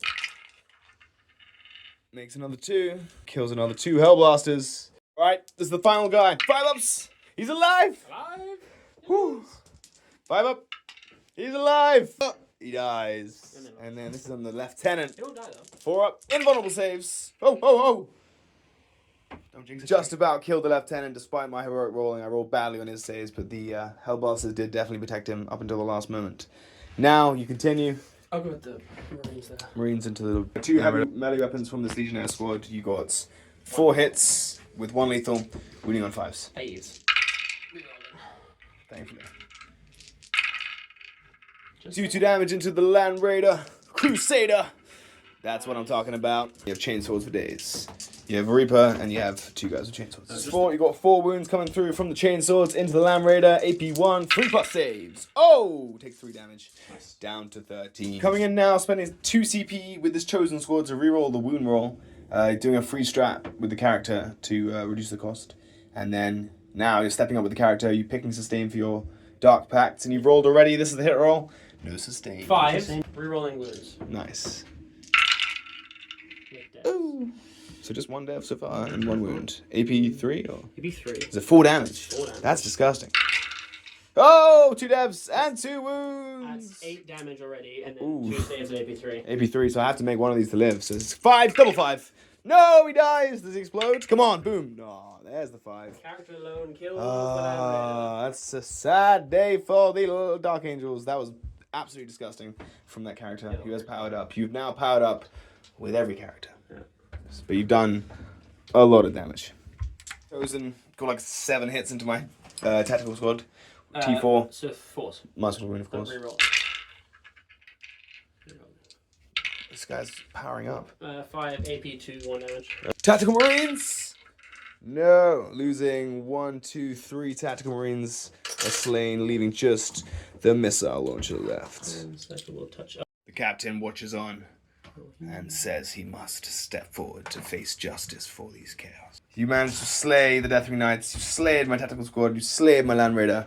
[SPEAKER 1] Makes another 2. Kills another 2 Hellblasters. Alright, this is the final guy. 5 ups. He's alive.
[SPEAKER 3] Alive.
[SPEAKER 1] Woo. 5 up. He's alive. He dies. And then this is on the Lieutenant.
[SPEAKER 3] He'll die though.
[SPEAKER 1] 4 up. Invulnerable saves. Oh. Don't jinx it. Just about killed the Lieutenant despite my heroic rolling. I rolled badly on his saves, but the Hellblasters did definitely protect him up until the last moment. Now you continue.
[SPEAKER 3] I'll go with the Marines there.
[SPEAKER 1] Marines into the 2 heavy melee weapons from this Legionnaire squad. You got 4 hits with 1 lethal, wounding on 5s.
[SPEAKER 3] 8s.
[SPEAKER 1] Thankfully. 2 damage into the Land Raider Crusader. That's what I'm talking about. You have chainswords for days. You have Reaper and you have 2 guys with chainswords. You got 4 wounds coming through from the chainswords into the Land Raider. AP1, 3+ saves. Oh, takes 3 damage. Nice. Down to 13. Coming in now, spending 2 CP with this Chosen squad to reroll the wound roll. Doing a free strat with the character to reduce the cost. And then now you're stepping up with the character. You're picking sustain for your Dark Pacts, and you've rolled already. This is the hit roll. No sustain.
[SPEAKER 3] 5. Rerolling wounds.
[SPEAKER 1] Nice. Ooh. So just 1 death so far and 1 wound. AP3 or?
[SPEAKER 3] AP3.
[SPEAKER 1] Is it 4 damage?
[SPEAKER 3] 4 damage.
[SPEAKER 1] That's disgusting. Oh, 2 deaths and 2 wounds.
[SPEAKER 3] That's 8 damage already, and then 2 saves at AP3.
[SPEAKER 1] AP3, so I have to make one of these to live. So it's 5, double 5. No, he dies. Does he explode? Come on, boom. No, there's the 5.
[SPEAKER 3] Character alone kills.
[SPEAKER 1] That's a sad day for the little Dark Angels. That was absolutely disgusting from that character who has powered up. You've now powered up with every character. Yeah. But you've done a lot of damage. Chosen, got like 7 hits into my tactical squad. T4.
[SPEAKER 3] So 4s.
[SPEAKER 1] Muscle wound, of course.
[SPEAKER 3] Reroll.
[SPEAKER 1] This guy's powering up.
[SPEAKER 3] 5 AP2, 1 damage.
[SPEAKER 1] Tactical Marines! No. Losing 1, 2, 3 Tactical Marines are slain, leaving just the missile launcher left.
[SPEAKER 3] We'll touch up.
[SPEAKER 1] The captain watches on and says he must step forward to face justice for these chaos. You managed to slay the Deathwing Knights. You slayed my tactical squad. You slayed my Land Raider.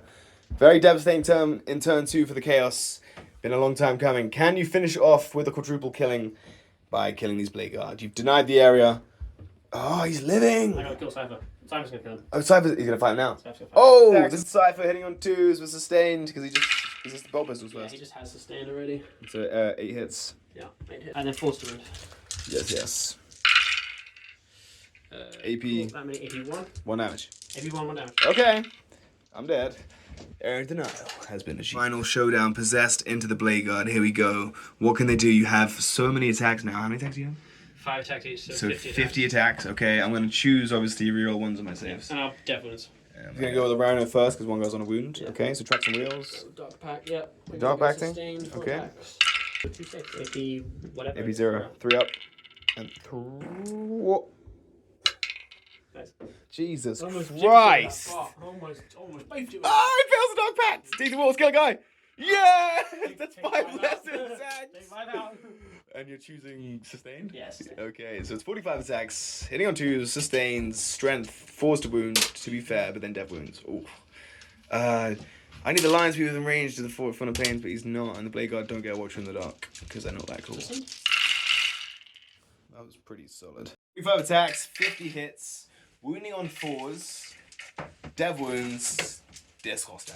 [SPEAKER 1] Very devastating turn in turn 2 for the Chaos. Been a long time coming. Can you finish off with a quadruple killing by killing these Blade Guard? You've denied the area. Oh, he's living.
[SPEAKER 3] I gotta kill Cypher. Cypher's gonna kill him.
[SPEAKER 1] Oh, Cypher, he's gonna fight him now.
[SPEAKER 3] Cypher's gonna fight him.
[SPEAKER 1] Oh, this is Cypher hitting on 2s with sustained because he just resisted the bolt pistols
[SPEAKER 3] Yeah,
[SPEAKER 1] first.
[SPEAKER 3] he just has sustained already.
[SPEAKER 1] So 8 hits.
[SPEAKER 3] Yeah, 8 hits. And then force to wound.
[SPEAKER 1] Yes. AP.
[SPEAKER 3] That many AP1.
[SPEAKER 1] 1 damage.
[SPEAKER 3] AP1, 1 damage.
[SPEAKER 1] Okay. I'm dead. Air denial has been achieved. Final showdown, possessed into the Blade Guard. Here we go. What can they do? You have so many attacks now. How many attacks do you have?
[SPEAKER 3] 5 attacks each,
[SPEAKER 1] So
[SPEAKER 3] 50
[SPEAKER 1] 50 attacks. Okay, I'm going to choose, obviously, reroll ones on my saves.
[SPEAKER 3] And I'll death wounds.
[SPEAKER 1] I'm going to go with the Rhino first because one goes on a wound.
[SPEAKER 3] Yeah.
[SPEAKER 1] Okay, so tracks and wheels.
[SPEAKER 3] Dark pack, yep.
[SPEAKER 1] Dark pack thing?
[SPEAKER 3] Sustained, 4
[SPEAKER 1] Okay.
[SPEAKER 3] attacks. 2 saves. AP whatever.
[SPEAKER 1] AP 0. 3 up. And 3.
[SPEAKER 3] Nice.
[SPEAKER 1] Jesus
[SPEAKER 3] Almost
[SPEAKER 1] Christ!
[SPEAKER 3] Almost both do it.
[SPEAKER 1] Oh, he fails the Dark Pact! Take the walls, kill a guy! Yeah! That's
[SPEAKER 3] Take
[SPEAKER 1] 5
[SPEAKER 3] 5
[SPEAKER 1] less
[SPEAKER 3] out.
[SPEAKER 1] attacks!
[SPEAKER 3] Take 5 out.
[SPEAKER 1] And you're choosing sustained?
[SPEAKER 3] Yes.
[SPEAKER 1] Okay, so it's 45 attacks, hitting on 2s, sustains, strength, force to wound, to be fair, but then death wounds. Ooh. I need the Lions to be within range to the front of Plains, but he's not, and the Blade Guard don't get a Watcher in the Dark, because they're not that cool.
[SPEAKER 3] Listen.
[SPEAKER 1] That was pretty solid. 45 attacks, 50 hits, wounding on 4s, dev wounds, disgusting.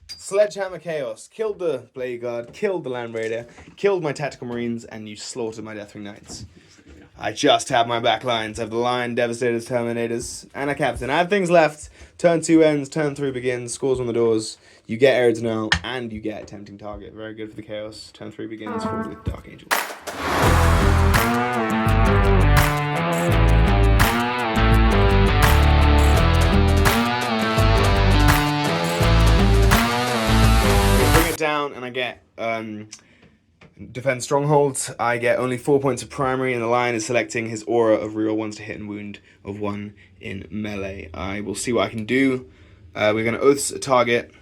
[SPEAKER 1] Sledgehammer Chaos, killed the Blade Guard, killed the Land Raider, killed my Tactical Marines, and you slaughtered my Deathwing Knights. I just have my back lines. I have the Lion, Devastators, Terminators, and a Captain. I have things left. Turn 2 ends, turn 3 begins, scores on the doors. You get Air Denial, and you get Tempting Target. Very good for the Chaos. Turn 3 begins for the Dark Angel. Bring it down, and I get defend strongholds. I get only 4 points of primary, and the Lion is selecting his aura of reroll 1s to hit and wound of 1 in melee. I will see what I can do. We're going to oaths a target.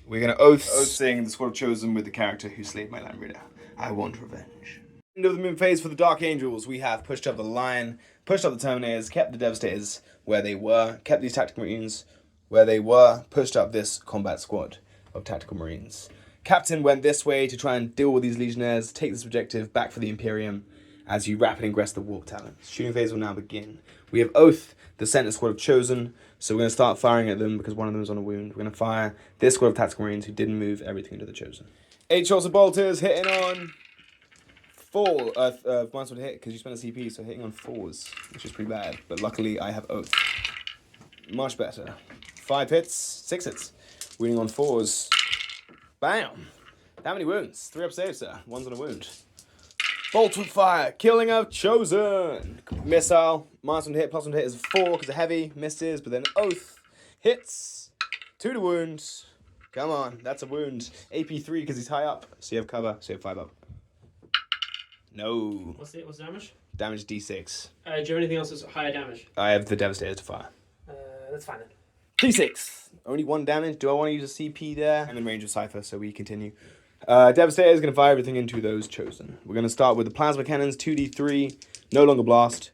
[SPEAKER 1] We're going to oathsing the squad chosen with the character who slayed my Land Raider. I want revenge. End of the mid phase for the Dark Angels. We have pushed up the Lion, pushed up the Terminators, kept the Devastators where they were, kept these Tactical Marines where they were, pushed up this combat squad of Tactical Marines. Captain went this way to try and deal with these Legionnaires, take this objective back for the Imperium as you rapidly ingress the Warp Talents. Shooting phase will now begin. We have Oath, the center squad of Chosen, so we're going to start firing at them because one of them is on a wound. We're going to fire this squad of Tactical Marines who didn't move everything into the Chosen. 8 shots of bolters hitting on 4. Mine's would hit because you spent a CP, so hitting on 4s, which is pretty bad. But luckily I have Oath. Much better. 5 hits, 6 hits. Winning on 4s. Bam! That many wounds. 3 up saves, sir. 1's on a wound. Bolt with fire. Killing of Chosen. Missile. -1 hit, +1 hit is 4 because of heavy. Misses, but then Oath hits. 2 to wound. Come on, that's a wound. AP 3 because he's high up. So you have cover, so you have 5 up. No.
[SPEAKER 3] What's the damage?
[SPEAKER 1] Damage D6.
[SPEAKER 3] Do you have anything else that's higher damage?
[SPEAKER 1] I have the Devastators to fire.
[SPEAKER 3] That's fine then.
[SPEAKER 1] D6. Only 1 damage. Do I want to use a CP there? I'm in range of Cypher, so we continue. Devastator is going to fire everything into those Chosen. We're going to start with the Plasma Cannons, 2d3. No longer blast.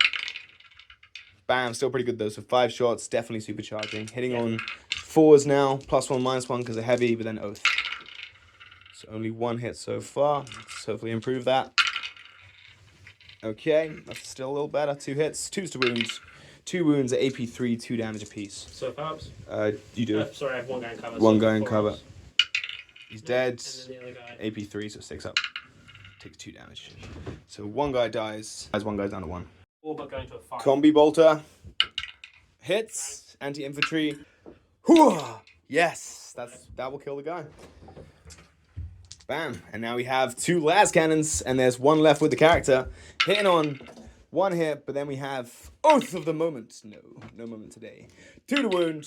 [SPEAKER 1] Bam, still pretty good though. So 5 shots, definitely supercharging. Hitting on 4s now. +1, -1 because they're heavy, but then Oath. So only 1 hit so far. Let's hopefully improve that. Okay, that's still a little better. 2 hits, 2s to wounds. 2 wounds at AP 3, 2 damage apiece.
[SPEAKER 3] So Fabs?
[SPEAKER 1] You do.
[SPEAKER 3] Sorry, I have 1 guy in cover.
[SPEAKER 1] 1
[SPEAKER 3] so
[SPEAKER 1] guy in
[SPEAKER 3] 4
[SPEAKER 1] cover.
[SPEAKER 3] ups.
[SPEAKER 1] He's dead.
[SPEAKER 3] And then the other guy.
[SPEAKER 1] AP 3, so 6 up. Takes 2 damage. So 1 guy dies. As 1 guy's down to 1.
[SPEAKER 3] All but going to a 5.
[SPEAKER 1] Combi bolter. Hits. Anti-infantry. Hooah! Yes! That will kill the guy. Bam. And now we have 2 las cannons, and there's 1 left with the character. Hitting on 1 hit, but then we have Oath of the Moment. No moment today. 2 to wound.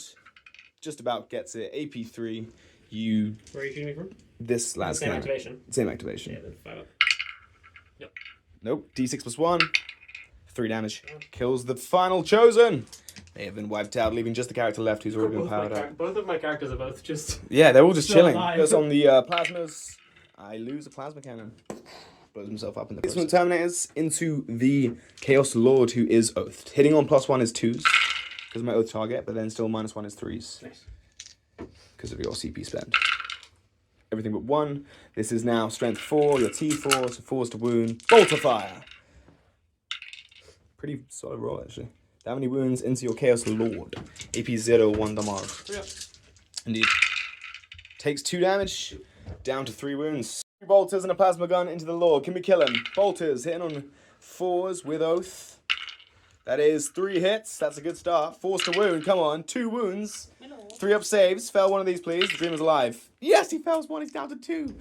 [SPEAKER 1] Just about gets it. AP 3. You...
[SPEAKER 3] Where are you shooting me from?
[SPEAKER 1] This las
[SPEAKER 3] Same
[SPEAKER 1] cannon.
[SPEAKER 3] activation.
[SPEAKER 1] Same activation.
[SPEAKER 3] Yeah, then 5 up. Yep.
[SPEAKER 1] Nope. D6 +1. 3 damage. Kills the final Chosen. They have been wiped out, leaving just the character left who's already been powered up.
[SPEAKER 3] Both of my characters are both just...
[SPEAKER 1] Yeah, they're all just
[SPEAKER 3] Still
[SPEAKER 1] chilling.
[SPEAKER 3] alive.
[SPEAKER 1] Goes on the plasmas. I lose a plasma cannon. blows himself up in the process. This one Terminators into the Chaos Lord, who is Oathed. Hitting on +1 is 2s, because of my Oath target, but then still -1 is 3s.
[SPEAKER 3] Nice.
[SPEAKER 1] Because of your CP spend. Everything but 1. This is now Strength 4, your T4, so 4s to wound. Bolt of Fire! Pretty solid roll, actually. That many wounds into your Chaos Lord. AP 0, 1 damage.
[SPEAKER 3] Yep.
[SPEAKER 1] Indeed. Takes 2 damage, down to 3 wounds. 3 bolters and a plasma gun into the Lord. Can we kill him? Bolters hitting on 4s with Oath. That is 3 hits. That's a good start. 4s to wound. Come on. 2 wounds. 3 up saves. Fail one of these, please. The Dreamer's alive. Yes, he fails 1. He's down to 2.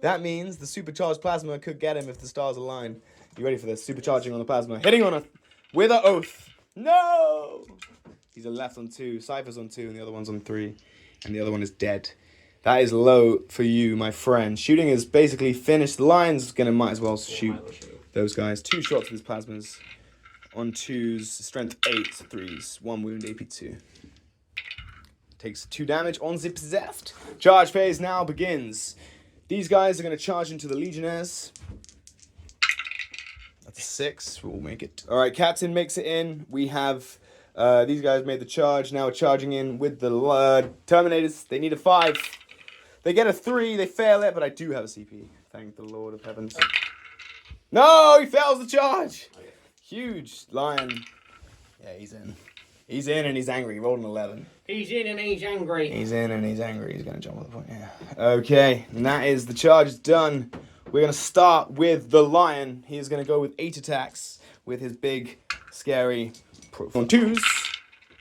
[SPEAKER 1] That means the supercharged plasma could get him if the stars align. You ready for this? Supercharging on the plasma. Hitting on a with a Oath. No! He's a left on 2. Cypher's on 2, and the other one's on 3. And the other one is dead. That is low for you, my friend. Shooting is basically finished. The Lion's gonna might as well shoot those guys. 2 shots with his plasmas. On 2s, strength 8, 3s. 1 wound, AP 2. Takes 2 damage on the possessed. Charge phase now begins. These guys are gonna charge into the Legionnaires. That's a 6. We'll make it. Alright, Captain makes it in. We have these guys made the charge. Now we're charging in with the Terminators. They need a 5. They get a 3, they fail it, but I do have a CP. Thank the Lord of Heavens. No, he fails the charge! Huge. Lion. Yeah, he's in. He's in and he's angry. He rolled an 11.
[SPEAKER 3] He's in and he's angry.
[SPEAKER 1] He's in and he's angry. He's going to jump on the point, yeah. Okay, and that is the charge is done. We're going to start with the Lion. He is going to go with 8 attacks with his big, scary on 2s.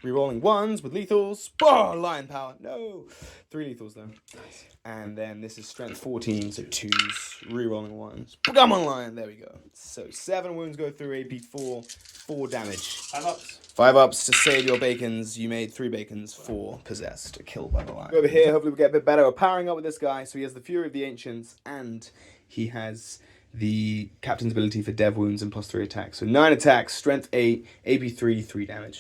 [SPEAKER 1] Rerolling 1s with lethals. Oh, Lion power. No. 3 lethals, though. Nice. And then this is strength 14, so 2s. Rerolling 1s. Come on, Lion. There we go. So 7 wounds go through AP 4. 4 damage.
[SPEAKER 3] 5 ups.
[SPEAKER 1] 5 ups to save your bacons. You made 3 bacons. 4 possessed. Killed by the Lion. Over here, hopefully we get a bit better. We're powering up with this guy. So he has the Fury of the Ancients, and he has the Captain's ability for dev wounds and +3 attacks. So 9 attacks, strength 8, AP 3, 3 damage.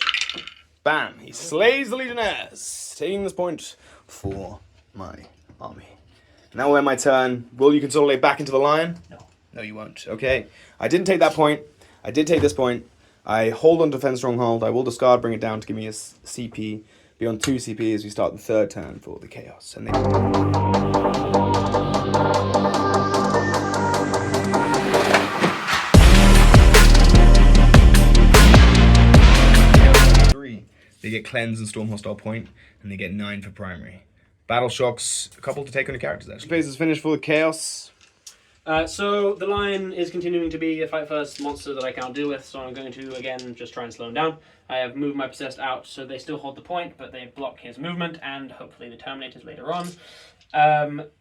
[SPEAKER 1] Bam! He slays the Legionnaires, taking this point for my army. Now when my turn, will you consolidate back into the Lion?
[SPEAKER 3] No.
[SPEAKER 1] No, you won't. Okay. I didn't take that point. I did take this point. I hold on to Defend Stronghold. I will discard, bring it down to give me a CP. Be on 2 CP as we start the 3rd turn for the Chaos. And then... They get Cleanse and Storm Hostile Point, and they get 9 for primary. Battle Shocks, a couple to take on your characters, actually. Phase is finished for the Chaos.
[SPEAKER 3] So the Lion is continuing to be a fight first monster that I can't deal with, so I'm going to, again, just try and slow him down. I have moved my Possessed out, so they still hold the point, but they block his movement, and hopefully the Terminators later on.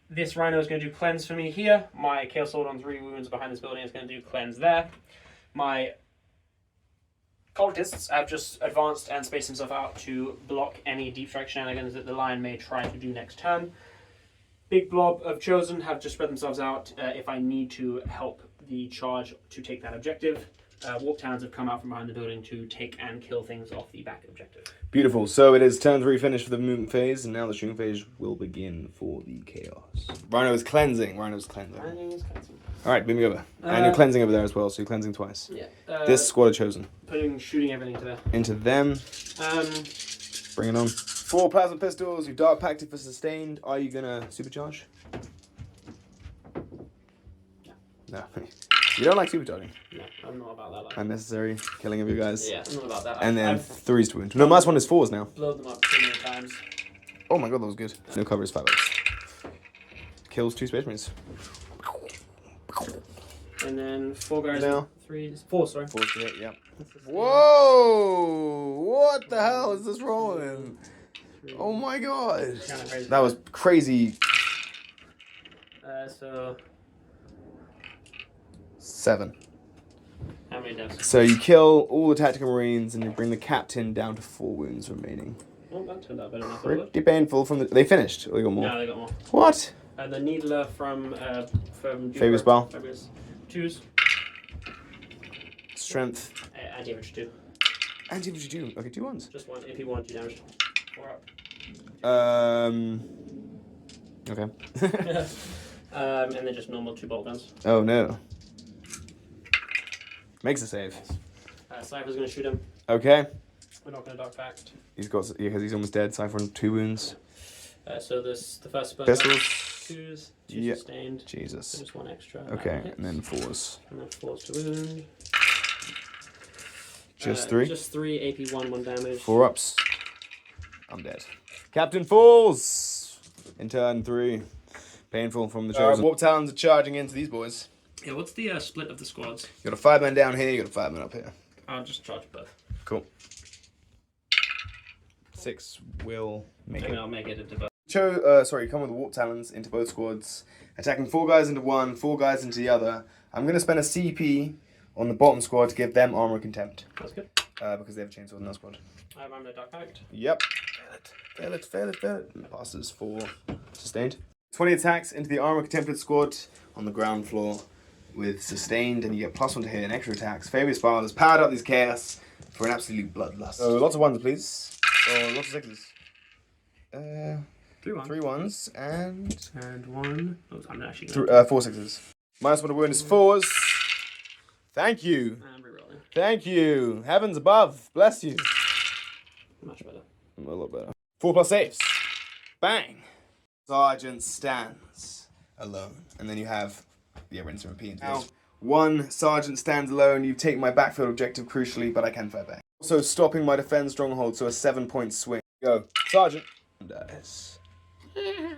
[SPEAKER 3] This Rhino is going to do Cleanse for me here. My Chaos Sword on 3 wounds behind this building is going to do Cleanse there. My Cultists have just advanced and spaced himself out to block any deep strike shenanigans that the Lion may try to do next turn. Big Blob of Chosen have just spread themselves out if I need to help the charge to take that objective. Warp Towns have come out from behind the building to take and kill things off the back objective.
[SPEAKER 1] Beautiful. So it is turn 3 finished for the movement phase, and now the shooting phase will begin for the Chaos. Rhino is cleansing. Rhino's cleansing. Alright, move me over. And you're cleansing over there as well, so you're cleansing twice.
[SPEAKER 3] Yeah.
[SPEAKER 1] This squad are chosen.
[SPEAKER 3] Shooting everything into there.
[SPEAKER 1] Into them. Bring it on. 4 plasma pistols. You've dark pacted for sustained. Are you gonna supercharge? No. You don't like supercharging?
[SPEAKER 3] No, I'm not about that life.
[SPEAKER 1] Unnecessary killing of you guys.
[SPEAKER 3] Yeah, I'm not about that.
[SPEAKER 1] And then 3s to wound. No, minus 1 is 4s now.
[SPEAKER 3] Blow them up too many times.
[SPEAKER 1] Oh my god, that was good. No cover is 5x. Kills 2 Space Marines.
[SPEAKER 3] And then 4 guys.
[SPEAKER 1] No.
[SPEAKER 3] 4, sorry.
[SPEAKER 1] 4 to hit, yep. Whoa! What the hell is this rolling? Oh my god. That was crazy.
[SPEAKER 3] So
[SPEAKER 1] 7.
[SPEAKER 3] how many deaths?
[SPEAKER 1] So you kill all the tactical marines and you bring the captain down to 4 wounds remaining.
[SPEAKER 3] Well, that turned out better than I thought it would.
[SPEAKER 1] Pretty painful from the... They finished? Or they got more?
[SPEAKER 3] No, they got more.
[SPEAKER 1] What?
[SPEAKER 3] The Needler from
[SPEAKER 1] Fabius Bile.
[SPEAKER 3] Fabius. 2s.
[SPEAKER 1] Strength.
[SPEAKER 3] Anti-damage 2.
[SPEAKER 1] Anti-damage 2. Okay, 2 ones.
[SPEAKER 3] Just 1. AP 1, 2 damage. 4 up.
[SPEAKER 1] Okay.
[SPEAKER 3] And then just normal 2 bolt guns.
[SPEAKER 1] Oh no. Makes a save.
[SPEAKER 3] Cypher's going to shoot him.
[SPEAKER 1] Okay.
[SPEAKER 3] We're not going to Dark Pact.
[SPEAKER 1] Because he's almost dead. Cypher on 2 wounds.
[SPEAKER 3] So the first spell.
[SPEAKER 1] Pistols.
[SPEAKER 3] 2 sustained.
[SPEAKER 1] Jesus.
[SPEAKER 3] So just 1 extra.
[SPEAKER 1] Okay, and then 4s.
[SPEAKER 3] And then 4s to wound.
[SPEAKER 1] Just 3?
[SPEAKER 3] Just 3 AP 1 damage.
[SPEAKER 1] 4 ups. I'm dead. Captain falls! In turn 3. Painful from the chosen. Warp Talons are charging into these boys.
[SPEAKER 3] Yeah, what's the split of the squads?
[SPEAKER 1] You got a 5 man down here, you got a 5 man up here.
[SPEAKER 3] I'll just charge both.
[SPEAKER 1] Cool. 6 will make it.
[SPEAKER 3] I'll make it into both.
[SPEAKER 1] Come with the Warp Talons into both squads. Attacking 4 guys into one, 4 guys into the other. I'm going to spend a CP on the bottom squad to give them armor of contempt.
[SPEAKER 3] That's good.
[SPEAKER 1] Because they have chainsaws in that squad.
[SPEAKER 3] I have armor Dark Pact.
[SPEAKER 1] Yep. Fail it. And passes for sustained. 20 attacks into the armor contempted squad on the ground floor with sustained, and you get +1 to hit and extra attacks. Fabius Bile has powered up these chaos for an absolute bloodlust. So lots of 1s, please. Or lots of 6s.
[SPEAKER 3] 3 1s.
[SPEAKER 1] 3 1s
[SPEAKER 3] and 1. Oh, I'm actually going
[SPEAKER 1] 4 6s. -1 to wound is 4s. Thank you.
[SPEAKER 3] I'm rerolling.
[SPEAKER 1] Thank you. Heavens above. Bless you.
[SPEAKER 3] Much better.
[SPEAKER 1] A lot better. 4+ saves. Bang. Sergeant stands alone. And then you have rinse and repeat. Now, 1 sergeant stands alone. You've taken my backfield objective crucially, but I can fight back. Also stopping my defense stronghold, so a 7-point swing. Go. Sergeant. Dies.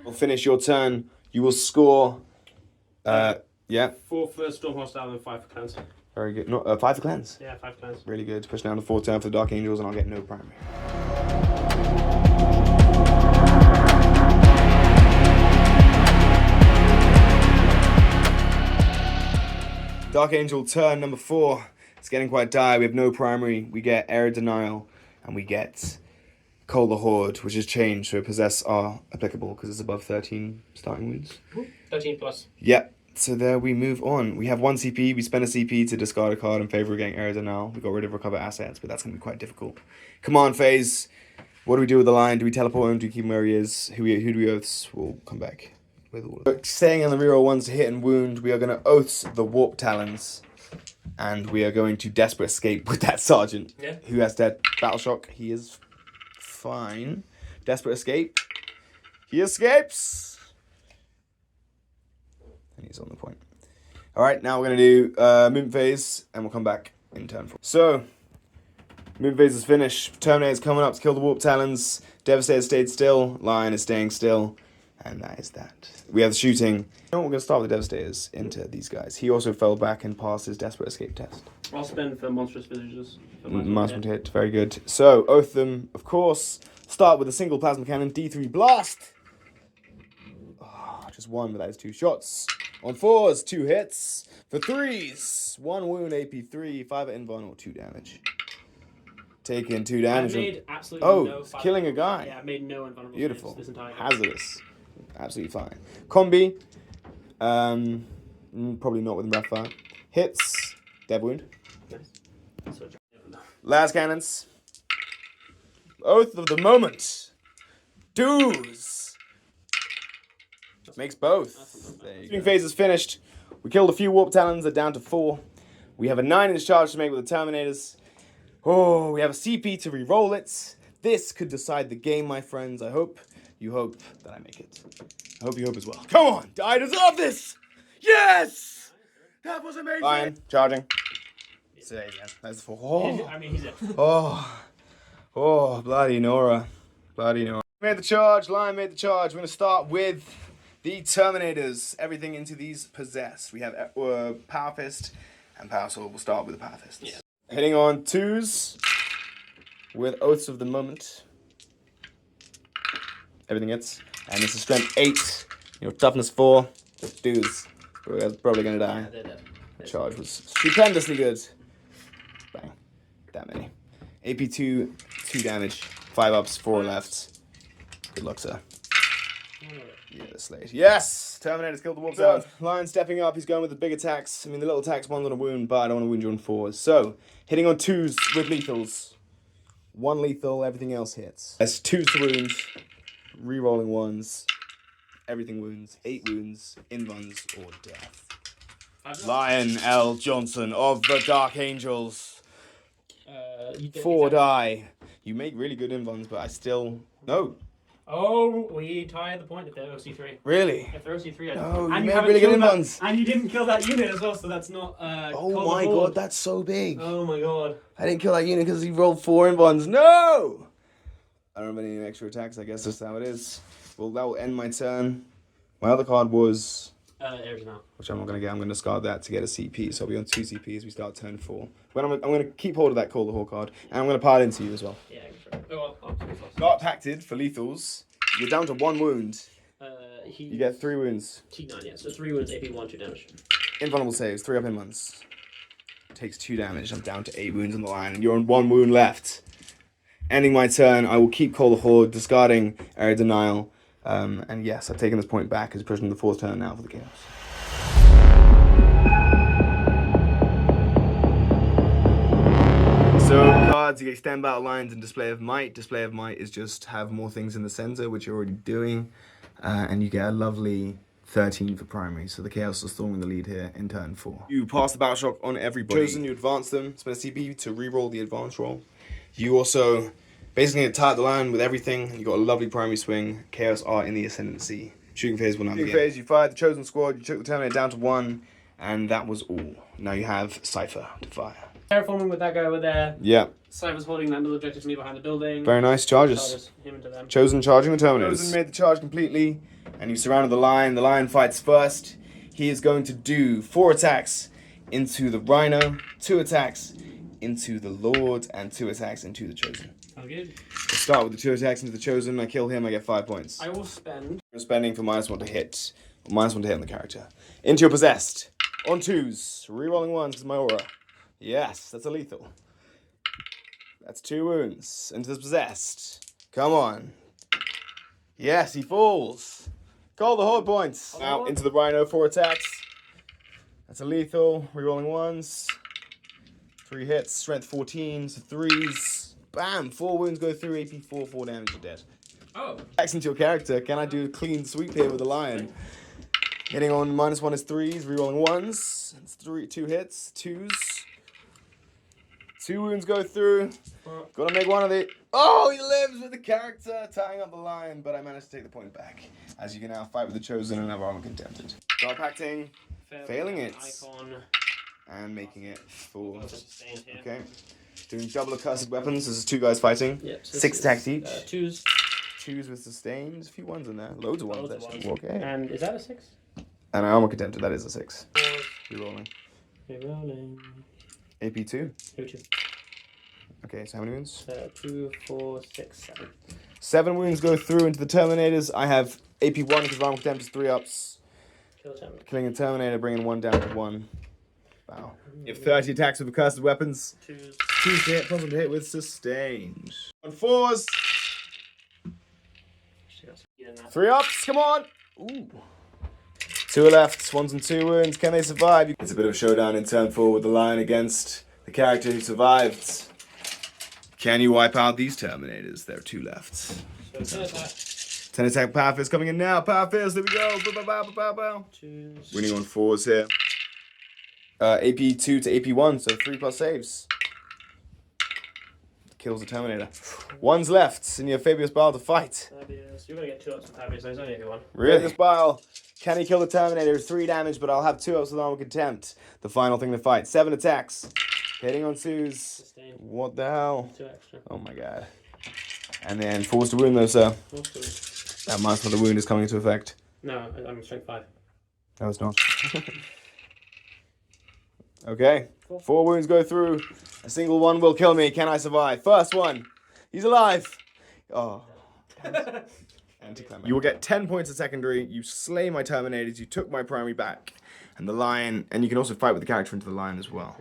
[SPEAKER 1] We'll finish your turn. You will score. Yeah.
[SPEAKER 3] 4 for Storm Hostile and 5 for Clans.
[SPEAKER 1] Very good. No, 5 for cleanse.
[SPEAKER 3] Yeah, 5 Clans.
[SPEAKER 1] Really good. Push down to 4 turn for the Dark Angels, and I'll get no primary. Dark Angel turn number 4. It's getting quite dire. We have no primary. We get Error Denial, and we get Cull the Horde, which has changed, so Possess are applicable because it's above 13 starting wounds.
[SPEAKER 3] 13 plus.
[SPEAKER 1] Yep. So there we move on. We have 1 CP. We spend a CP to discard a card in favor of getting Error Denial. We got rid of Recover Assets, but that's going to be quite difficult. Command phase. What do we do with the line? Do we teleport him? Do we keep him where he is? Who do we oaths? We'll come back with all of it. Staying on the reroll 1s to hit and wound, we are going to oaths the Warp Talons. And we are going to Desperate Escape with that Sergeant.
[SPEAKER 3] Yeah.
[SPEAKER 1] Who has dead Battle Shock. He is fine. Desperate Escape. He escapes. And he's on the point. Alright, now we're going to do movement phase, and we'll come back in turn 4. So, movement phase is finished. Terminator's coming up to kill the Warp Talons. Devastator stayed still. Lion is staying still. And that is that. We have the shooting. You know what, we're going to start with the Devastators into these guys. He also fell back and passed his Desperate Escape test.
[SPEAKER 3] I'll spend for Monstrous Visitors.
[SPEAKER 1] Monstrous hit, very good. So, oath them, of course. Start with a single Plasma Cannon, D3 Blast. Oh, just 1, but that is 2 shots. On 4s, 2 hits. For 3s, 1 wound, AP3, 5 at invuln, or 2 damage. Taking 2 damage.
[SPEAKER 3] I made absolutely no
[SPEAKER 1] killing a guy.
[SPEAKER 3] Yeah, I made no invulnerable.
[SPEAKER 1] Beautiful.
[SPEAKER 3] This entire game.
[SPEAKER 1] Hazardous. Absolutely fine. Combi. Probably not with breath fire. Hits. Dev wound.
[SPEAKER 3] Nice. So,
[SPEAKER 1] Las cannons. Oath of the moment. Doos. Makes both. Shooting phase is finished. We killed a few Warp Talons. They're down to 4. We have a 9-inch charge to make with the Terminators. Oh, we have a CP to re-roll it. This could decide the game, my friends. I hope you hope that I make it. I hope you hope as well. Come on! I deserve this! Yes! That was amazing! Fine. Charging. Say it again. That's 4. Oh.
[SPEAKER 3] I mean, he's it.
[SPEAKER 1] Oh, bloody Nora. Bloody Nora. Made the charge. Lion made the charge. We're going to start with the Terminators. Everything into these possess. We have Power Fist and Power Sword. We'll start with the Power Fist. Yeah. Hitting on 2s with Oaths of the Moment. Everything hits. And this is Strength 8. Toughness 4. Dudes. Probably going to die.
[SPEAKER 3] Yeah, they're dead.
[SPEAKER 1] The charge was stupendously good. Bang. That many. AP2, 2 damage. 5 ups, 4 left. Good luck, sir. Yeah, Slate. Yes! Terminator's killed the Warp Talon. Lion stepping up. He's going with the big attacks. I mean, the little attacks, 1's on a wound, but I don't want to wound you on 4s. So, hitting on 2s with lethals. 1 lethal, everything else hits. That's 2s to wound. Rerolling 1s. Everything wounds. 8 wounds. Invuns or death. Lion L. Johnson of the Dark Angels.
[SPEAKER 3] You
[SPEAKER 1] 4 die. You make really good invulns, but I still... No.
[SPEAKER 3] Oh, we tie the point if they're OC3.
[SPEAKER 1] Really?
[SPEAKER 3] If they're OC3,
[SPEAKER 1] No,
[SPEAKER 3] and
[SPEAKER 1] you
[SPEAKER 3] you
[SPEAKER 1] made really good
[SPEAKER 3] that,
[SPEAKER 1] invulns.
[SPEAKER 3] and you didn't kill that unit as well, so that's not.
[SPEAKER 1] Oh my god, that's so big.
[SPEAKER 3] Oh my god.
[SPEAKER 1] I didn't kill that unit because he rolled 4 invulns. No! I don't have any extra attacks. I guess that's how it is. Well, that will end my turn. My other card was...
[SPEAKER 3] Arizona.
[SPEAKER 1] Which I'm not going to get. I'm going to discard that to get a CP. So I'll be on 2 CPs. We start turn 4. But I'm going to keep hold of that Call the Hawk card. And I'm going to pile into you as well.
[SPEAKER 3] Yeah, sure.
[SPEAKER 1] Start pacted for lethals. You're down to 1 wound. You get 3 wounds.
[SPEAKER 3] T9, yeah. So 3 wounds, AP 1, 2 damage.
[SPEAKER 1] Invulnerable saves, 3 up in months. Takes 2 damage. I'm down to 8 wounds on the line. And you're on 1 wound left. Ending my turn, I will keep Call the Horde, discarding Area Denial. And yes, I've taken this point back as pushing the 4th turn now for the Chaos. So cards, you get extend battle lines and display of might. Display of might is just have more things in the center, which you're already doing. And you get a lovely 13 for primary. So the Chaos is storming the lead here in turn 4. You pass the battle shock on everybody. Chosen, you advance them. Spend a CP to re-roll the advance roll. You also basically attack the line with everything. You got a lovely primary swing. Chaos are in the ascendancy. Shooting phase will now begin. Shooting phase, you fired the Chosen squad. You took the Terminator down to 1. And that was all. Now you have Cypher to fire.
[SPEAKER 3] Terraforming with that guy over there.
[SPEAKER 1] Yeah.
[SPEAKER 3] Cypher's holding that little objective to me behind the building.
[SPEAKER 1] Very nice charges.
[SPEAKER 3] Him into them.
[SPEAKER 1] Chosen charging the Terminators. Chosen made the charge completely, and you surrounded the Lion. The Lion fights first. He is going to do 4 attacks into the Rhino, 2 attacks into the Lord, and 2 attacks into the Chosen.
[SPEAKER 3] Oh, good.
[SPEAKER 1] We'll start with the 2 attacks into the Chosen. I kill him, I get 5 points.
[SPEAKER 3] I will spend.
[SPEAKER 1] I'm spending for -1 to hit. -1 to hit on the character. Into your Possessed. On 2s. Rerolling 1s because my aura. Yes, that's a lethal. That's 2 wounds. Into the Possessed. Come on. Yes, he falls. Call the Horde points. Now into the Rhino, 4 attacks. That's a lethal. Rerolling 1s. 3 hits. Strength 14. So 3s. Bam. 4 wounds go through. AP 4. 4 damage. You're dead.
[SPEAKER 3] Oh.
[SPEAKER 1] Attacks into your character. Can I do a clean sweep here with the Lion? Hitting on -1 is 3s. Rerolling 1s. It's 2 hits. 2s. 2 wounds go through. Gotta make one of the... Oh, he lives with the character tying up the Lion, but I managed to take the point back. As you can now fight with the Chosen and have armor contented. Start pacting, failing it,
[SPEAKER 3] Icon.
[SPEAKER 1] and making it 4. Okay. Doing double accursed weapons. This is 2 guys fighting.
[SPEAKER 3] Yep, so
[SPEAKER 1] 6 attacks each.
[SPEAKER 3] 2s.
[SPEAKER 1] 2s with sustained. There's a few 1s in there. Loads of 1s
[SPEAKER 3] Loads of
[SPEAKER 1] actually.
[SPEAKER 3] ones.
[SPEAKER 1] Okay.
[SPEAKER 3] And is that a 6?
[SPEAKER 1] And I armor contented. That is a 6.
[SPEAKER 3] 4s.
[SPEAKER 1] Rerolling.
[SPEAKER 3] Rerolling.
[SPEAKER 1] AP 2.
[SPEAKER 3] 2.
[SPEAKER 1] Okay, so how many wounds?
[SPEAKER 3] 2, 4, 6, 7.
[SPEAKER 1] 7 wounds go through into the Terminators. I have AP 1 because armor contempt is 3 ups.
[SPEAKER 3] Kill Terminator.
[SPEAKER 1] Killing a Terminator, bringing 1 down to 1. Wow. You have 30 attacks with accursed weapons.
[SPEAKER 3] 2s.
[SPEAKER 1] 2 to hit, plus 1 to hit with sustained. On 4s. 3 ups, come on! Ooh. 2 are left, 1s and 2 wounds. Can they survive? It's a bit of a showdown in turn 4 with the Lion against the character who survived. Can you wipe out these Terminators? There are 2 left.
[SPEAKER 3] So
[SPEAKER 1] 10 attack Power Fist coming in now. Power Fist, there we go. Bow, bow, bow, bow, bow.
[SPEAKER 3] 2s.
[SPEAKER 1] Winning on 4s here. AP 2 to AP 1, so 3+ saves. Kills the Terminator. 1's left, and you have Fabius Bile to fight.
[SPEAKER 3] Fabius. You're going to get 2 ups from Fabius, so he's only a 1.
[SPEAKER 1] Really? Fabius Bile. Can he kill the Terminator? 3 damage, but I'll have 2 ups with armor contempt. The final thing to fight. 7 attacks. Hitting on 2s.
[SPEAKER 3] Sustained.
[SPEAKER 1] What the hell?
[SPEAKER 3] 2 extra.
[SPEAKER 1] Oh my god. And then 4s to wound though, sir. That -1 the wound is coming into effect.
[SPEAKER 3] No, I'm strength 5.
[SPEAKER 1] No, it's not. Okay. 4 wounds go through. A single 1 will kill me. Can I survive? First one. He's alive. Oh. Anticlimax. You will get 10 points of secondary. You slay my Terminators. You took my primary back. And the Lion. And you can also fight with the character into the Lion as well.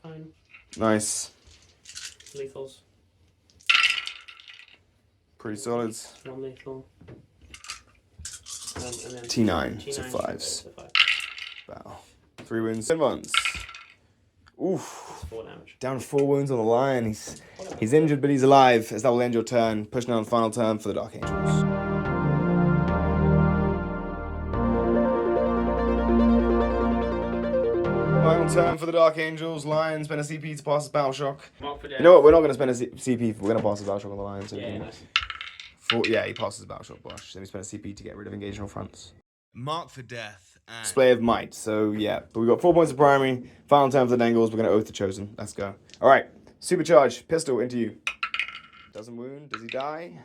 [SPEAKER 3] Fine.
[SPEAKER 1] Nice.
[SPEAKER 3] Lethals.
[SPEAKER 1] Pretty solid.
[SPEAKER 3] 1 lethal. And then
[SPEAKER 1] T9, so
[SPEAKER 3] T9,
[SPEAKER 1] 5s.
[SPEAKER 3] so 5.
[SPEAKER 1] Wow. 3 wounds. 10 ones. Oof.
[SPEAKER 3] 4 damage.
[SPEAKER 1] Down 4 wounds on the Lion. He's injured, but he's alive. As that will end your turn. Pushing on the final turn for the Dark Angels. turn for the Dark Angels. Lion, spend a CP to pass his Battle Shock.
[SPEAKER 3] Mark for death.
[SPEAKER 1] You know what? We're not going to spend a CP. We're going to pass his Battle Shock on the Lion. So
[SPEAKER 3] Yeah, nice.
[SPEAKER 1] yeah, he passes his Battle Shock Blush. Then we spend a CP to get rid of engagement fronts.
[SPEAKER 4] Mark for death. And
[SPEAKER 1] Display of Might. So yeah, but we got 4 points of primary. Final turn for the Dangles. We're going to Oath the Chosen. Let's go. All right. Supercharge. Pistol into you. Doesn't wound. Does he die?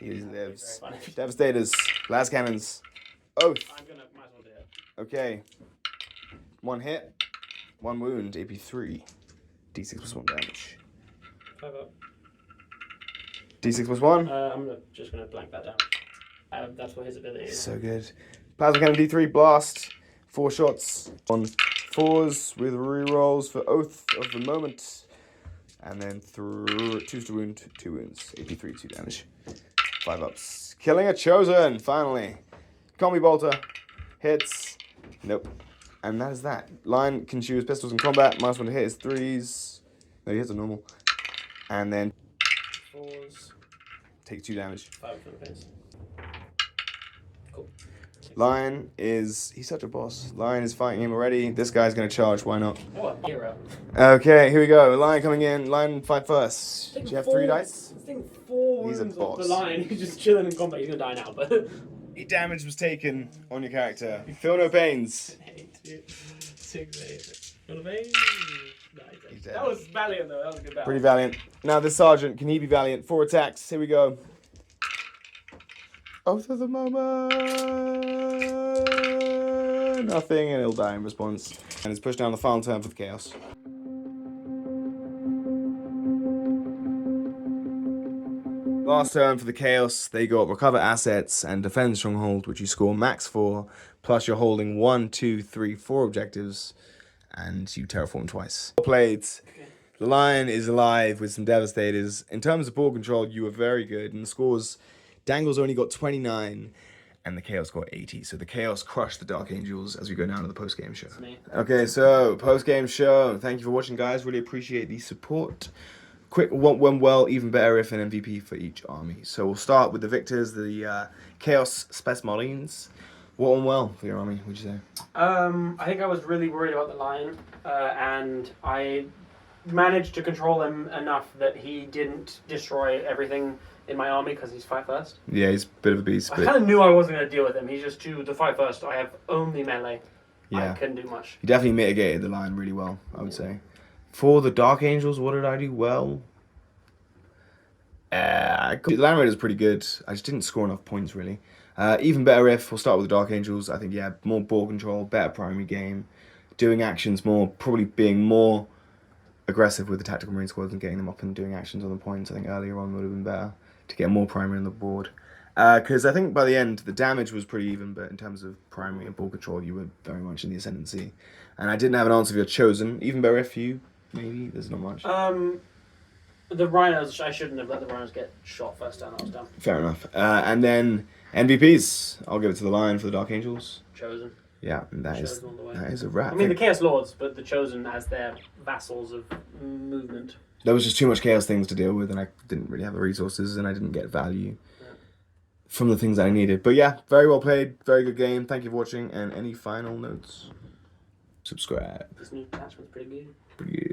[SPEAKER 1] He lives. Devastators. Blast Cannons. Oath.
[SPEAKER 3] I'm gonna might as well do it.
[SPEAKER 1] Okay. 1 hit. 1 wound. AP3. D6 plus 1 damage.
[SPEAKER 3] 5 up.
[SPEAKER 1] D6 plus 1.
[SPEAKER 3] Just gonna blank that down. That's what his ability is.
[SPEAKER 1] So good. Plasma Cannon D3. Blast. 4 shots. On 4s with rerolls for Oath of the Moment. And then 2 to wound. 2 wounds. AP3. 2 damage. 5 ups. Killing a Chosen. Finally. Combi Bolter. Hits. Nope. And that is that. Lion can choose pistols in combat. -1 to hit is 3s. No, he hits a normal. And then
[SPEAKER 3] 4s.
[SPEAKER 1] take 2 damage.
[SPEAKER 3] 5 for the face. Cool.
[SPEAKER 1] Lion is... He's such a boss. Lion is fighting him already. This guy's going to charge. Why not?
[SPEAKER 3] Oh, a hero.
[SPEAKER 1] Okay, here we go. Lion coming in. Lion fight first. Do you have 3 dice?
[SPEAKER 3] I think 4
[SPEAKER 1] He's a
[SPEAKER 3] wounds off
[SPEAKER 1] boss.
[SPEAKER 3] the Lion. He's just chilling in combat. He's gonna die now, but...
[SPEAKER 1] Damage was taken on your character. Feel no pains.
[SPEAKER 3] 8, 6, 8. Feel the pain.
[SPEAKER 1] He's dead.
[SPEAKER 3] That was valiant though. That was a good battle.
[SPEAKER 1] Pretty valiant. Now this sergeant, can he be valiant? 4 attacks. Here we go. Oath of the Moment. Nothing, and he'll die in response. And it's pushed down the final turn for the Chaos. Last turn for the Chaos, they got Recover Assets and Defend Stronghold, which you score max 4, plus you're holding 1, 2, 3, 4 objectives, and you terraform twice. Played. The Lion is alive with some Devastators. In terms of ball control, you were very good, and the scores, Dangles only got 29, and the Chaos got 80. So the Chaos crushed the Dark Angels as we go down to the post-game show. Okay, so post-game show. Thank you for watching, guys. Really appreciate the support. Quick, what went well, even better if an MVP for each army. So we'll start with the victors, the Chaos Spec Marines. What went well for your army, would you say?
[SPEAKER 3] I think I was really worried about the Lion, and I managed to control him enough that he didn't destroy everything in my army because he's fight first.
[SPEAKER 1] Yeah, he's a bit of a beast.
[SPEAKER 3] I
[SPEAKER 1] But
[SPEAKER 3] kind of knew I wasn't going to deal with him. He's just to fight first. I have only melee.
[SPEAKER 1] yeah,
[SPEAKER 3] I couldn't do much.
[SPEAKER 1] he definitely mitigated the Lion really well, I would say. For the Dark Angels, what did I do well? The Land Raider's pretty good. I just didn't score enough points, really. Even better if, we'll start with the Dark Angels. I think, yeah, more ball control, better primary game, doing actions more, probably being more aggressive with the Tactical Marine squads and getting them up and doing actions on the points. I think earlier on would have been better to get more primary on the board. Because I think by the end, the damage was pretty even, but in terms of primary and ball control, you were very much in the ascendancy. And I didn't have an answer for your Chosen. Even better if you, maybe, there's not much.
[SPEAKER 3] The Rhinos, I shouldn't have let the Rhinos get shot first turn. I was dumb.
[SPEAKER 1] Fair enough. And then MVPs. I'll give it to the Lion for the Dark Angels.
[SPEAKER 3] Chosen.
[SPEAKER 1] Yeah, and that is a wrap.
[SPEAKER 3] I mean, the Chaos Lords, but the Chosen as their vassals of movement.
[SPEAKER 1] There was just too much Chaos things to deal with, and I didn't really have the resources, and I didn't get value from the things that I needed. But yeah, very well played, very good game. Thank you for watching, and any final notes? Subscribe.
[SPEAKER 3] This new attachment's pretty good.
[SPEAKER 1] Pretty good.